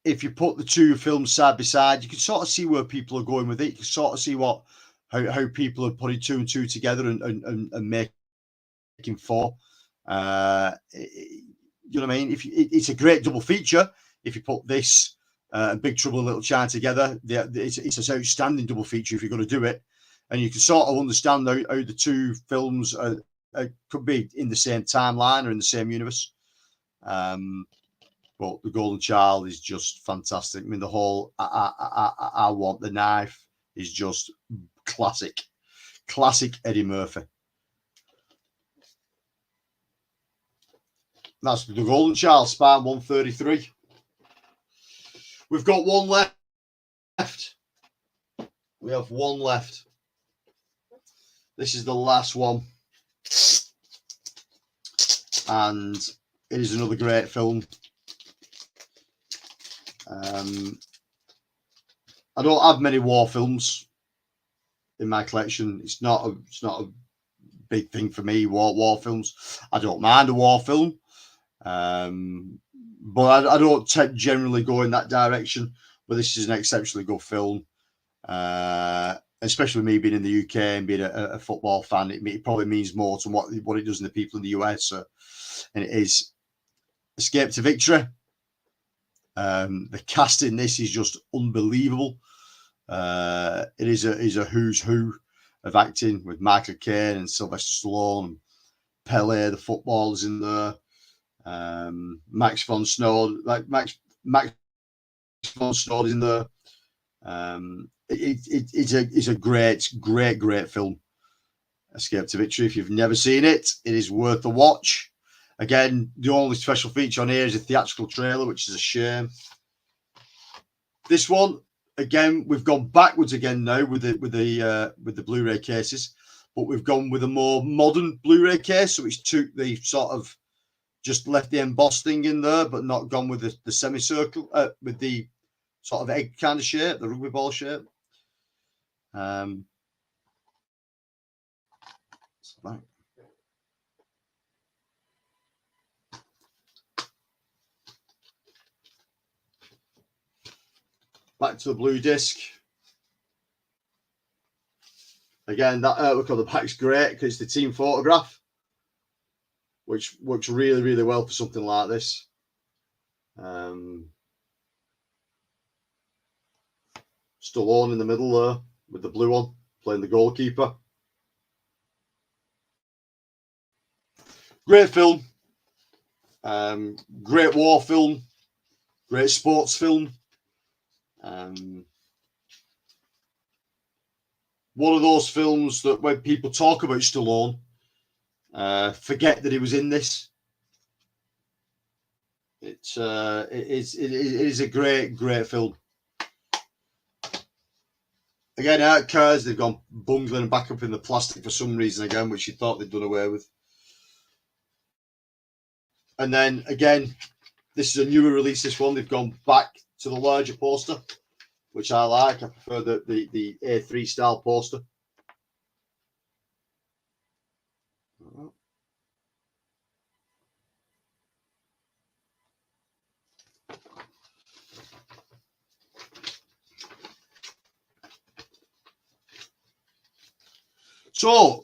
if you put the two films side by side, you can sort of see where people are going with it. You can sort of see how people are putting two and two together and making four. You know what I mean? It's a great double feature. If you put this and Big Trouble in Little China together, it's an outstanding double feature if you're going to do it. And you can sort of understand how the two films could be in the same timeline or in the same universe. But The Golden Child is just fantastic. I mean, the whole I Want the Knife is just classic Eddie Murphy. That's The Golden Child, Spine 133. We've got one left. We have one left. This is the last one. And it is another great film. I don't have many war films in my collection. It's not a big thing for me, war films. I don't mind a war film. But I don't generally go in that direction. But this is an exceptionally good film. Especially me being in the UK and being a football fan, it probably means more to what it does in the people in the US. And it is Escape to Victory. The cast in this is just unbelievable. It is a who's who of acting with Michael Caine and Sylvester Stallone and Pele, the footballers in there. Max von Sydow, Max von Sydow is in there. It's a great film. Escape to Victory. If you've never seen it, it is worth a watch. Again, the only special feature on here is a theatrical trailer, which is a shame. This one, again, we've gone backwards again now with the Blu-ray cases, but we've gone with a more modern Blu-ray case. So it's took the sort of just left the embossed thing in there, but not gone with the semicircle, with the sort of egg kind of shape, the rugby ball shape. Back to the blue disc. Again, that artwork on the back's great because it's the team photograph, which works really, really well for something like this. Stallone in the middle there with the blue one, playing the goalkeeper. Great film. Great war film. Great sports film. One of those films that when people talk about Stallone, forget that he was in this. It is a great film. Again, art cards, they've gone bungling back up in the plastic for some reason again, which you thought they'd done away with. And then again, this is a newer release. This one, they've gone back to the larger poster, which I like. I prefer the A3 style poster. So,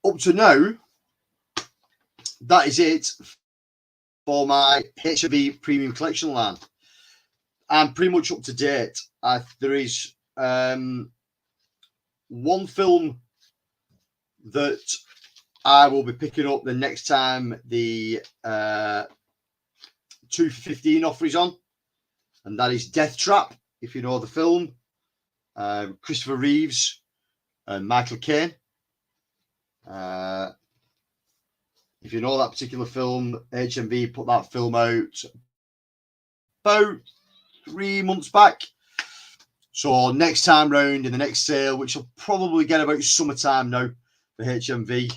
up to now, that is it for my HMV Premium Collection line. I'm pretty much up to date. There is one film that I will be picking up the next time the 2 for 15 offer is on, and that is Death Trap, if you know the film. Christopher Reeves and Michael Caine. If you know that particular film, HMV put that film out about 3 months back. So next time round in the next sale, which will probably get about summertime now for HMV,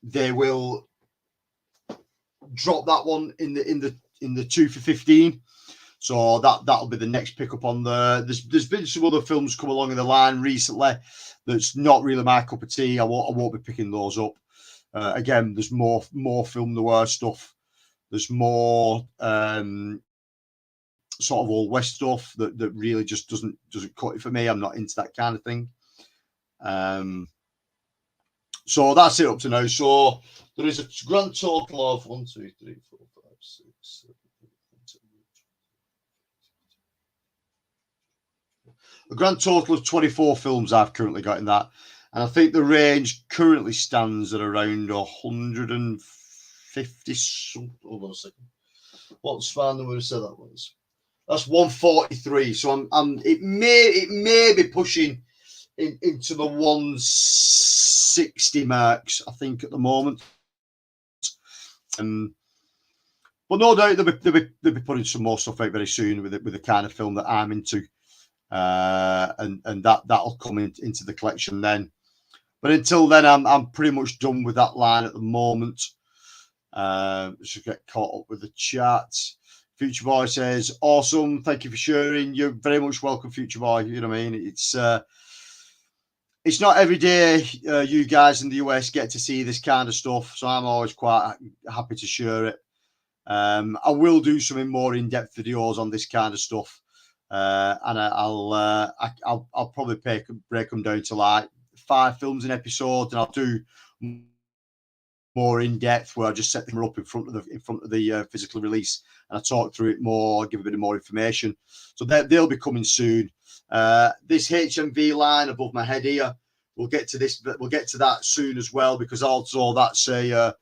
they will drop that one in the 2 for 15. So that'll be the next pickup on the. There's been some other films come along in the line recently that's not really my cup of tea. I won't be picking those up. Again, there's more film noir stuff. There's more sort of old west stuff that really just doesn't cut it for me. I'm not into that kind of thing. So that's it up to now. So there is a grand total of 1, 2, 3, 4, 5, 6, 7, 8, 9, 10. A grand total of 24 films I've currently got in that. And I think the range currently stands at around 150 something. Hold on a second. What's fine would have said that was? That's 143. So it may be pushing into the 160 marks, I think, at the moment. But no doubt they'll be putting some more stuff out very soon with the kind of film that I'm into. And that'll come into the collection then. But until then, I'm pretty much done with that line at the moment. Should get caught up with the chat. Future Boy says, awesome. Thank you for sharing. You're very much welcome, Future Boy. You know what I mean? It's not every day you guys in the US get to see this kind of stuff. So I'm always quite happy to share it. I will do some more in-depth videos on this kind of stuff. And I'll probably break them down to like 5 films an episode, and I'll do more in depth where I just set them up in front of the physical release, and I talk through it more, give a bit of more information. So they'll be coming soon. This HMV line above my head here, we'll get to this, but we'll get to that soon as well, because also that's a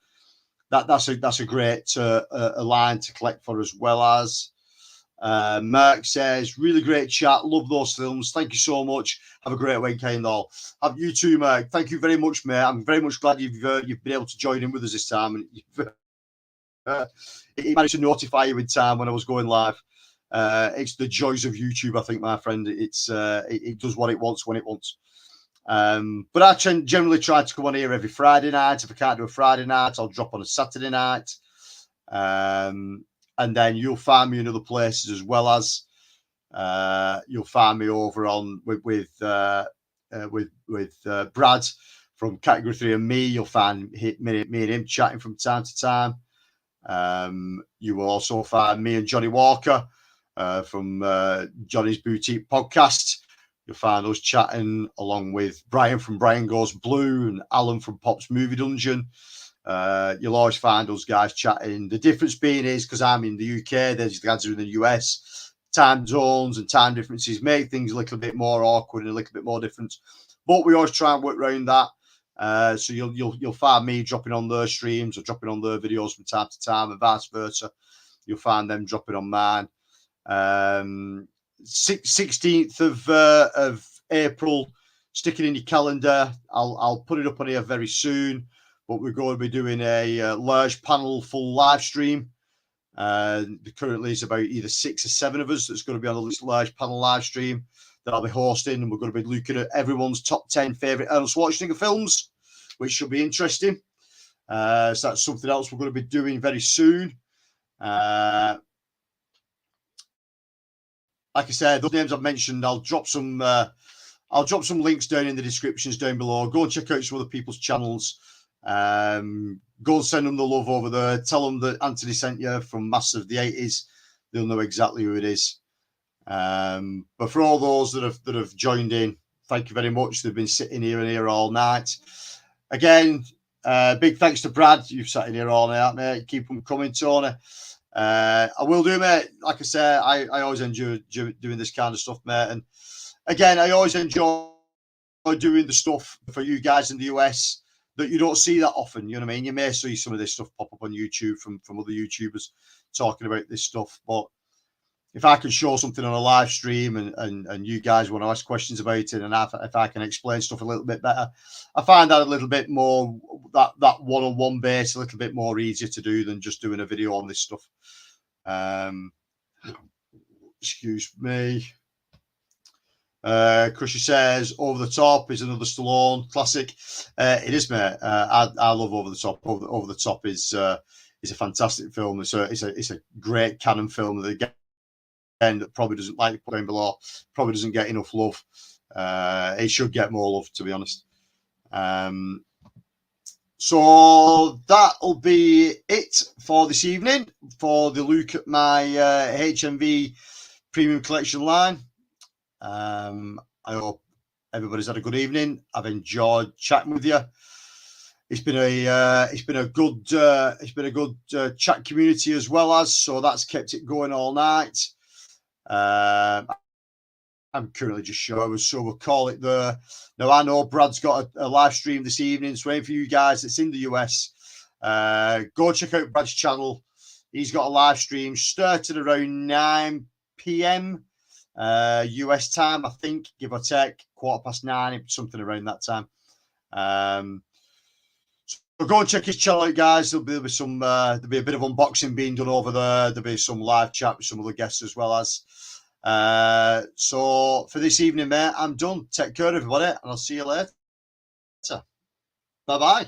great a line to collect for, as well as. Mark says, really great chat. Love those films. Thank you so much. Have a great weekend, all. Have you too, Mark. Thank you very much, mate. I'm very much glad you've been able to join in with us this time, and it managed to notify you in time when I was going live. It's the joys of YouTube, I think, my friend. It does what it wants when it wants. But I generally try to come on here every Friday night. If I can't do a Friday night, I'll drop on a Saturday night. And then you'll find me in other places, as well as you'll find me over on with Brad from Category 3 and me. You'll find me and him chatting from time to time. You will also find me and Johnny Walker from Johnny's Boutique Podcast. You'll find us chatting along with Brian from Brian Goes Blue and Alan from Pop's Movie Dungeon. You'll always find those guys chatting. The difference being is, because I'm in the UK, there's the guys who are in the US. Time zones and time differences make things a little bit more awkward and a little bit more different. But we always try and work around that. So you'll find me dropping on their streams or dropping on their videos from time to time, and vice versa. You'll find them dropping on mine. 16th of April. Stick it in your calendar. I'll put it up on here very soon. But we're going to be doing a large panel full live stream. Currently, it's about either 6 or 7 of us that's going to be on a large panel live stream that I'll be hosting, and we're going to be looking at everyone's top 10 favourite Arnold Schwarzenegger films, which should be interesting. So that's something else we're going to be doing very soon. Like I said, those names I've mentioned, I'll drop some links down in the descriptions down below. Go and check out some other people's channels. Go and send them the love over there. Tell them that Anthony sent you from Master of the 80s. They'll know exactly who it is. But for all those that have joined in, thank you very much. They've been sitting here all night. Again, big thanks to Brad. You've sat in here all night, mate. Keep them coming, Tony. I will do, mate. Like I say, I always enjoy doing this kind of stuff, mate. And again, I always enjoy doing the stuff for you guys in the US that you don't see that often. You know what I mean? You may see some of this stuff pop up on YouTube from other YouTubers talking about this stuff, but if I can show something on a live stream and you guys want to ask questions about it, and if I can explain stuff a little bit better, I find that a little bit more, that one-on-one base a little bit more easier to do than just doing a video on this stuff. Excuse me. Crusher says Over the Top is another Stallone classic. It is, mate. I love Over the Top. Over the Top is a fantastic film. It's a great canon film that that probably doesn't, like put down below, probably doesn't get enough love. It should get more love, to be honest. So that'll be it for this evening for the look at my HMV Premium Collection line. I hope everybody's had a good evening. I've enjoyed chatting with you. It's been a good chat community as well, as so that's kept it going all night. I'm currently just showing, so we'll call it there. Now, I know Brad's got a live stream this evening, so for you guys that's in the US, go check out Brad's channel. He's got a live stream starting around 9 p.m. US time, I think, give or take, 9:15, something around that time. So go and check his channel out, guys. There'll be a bit of unboxing being done over there. There'll be some live chat with some other guests as well as. So for this evening, mate, I'm done. Take care, everybody, and I'll see you later. Bye-bye.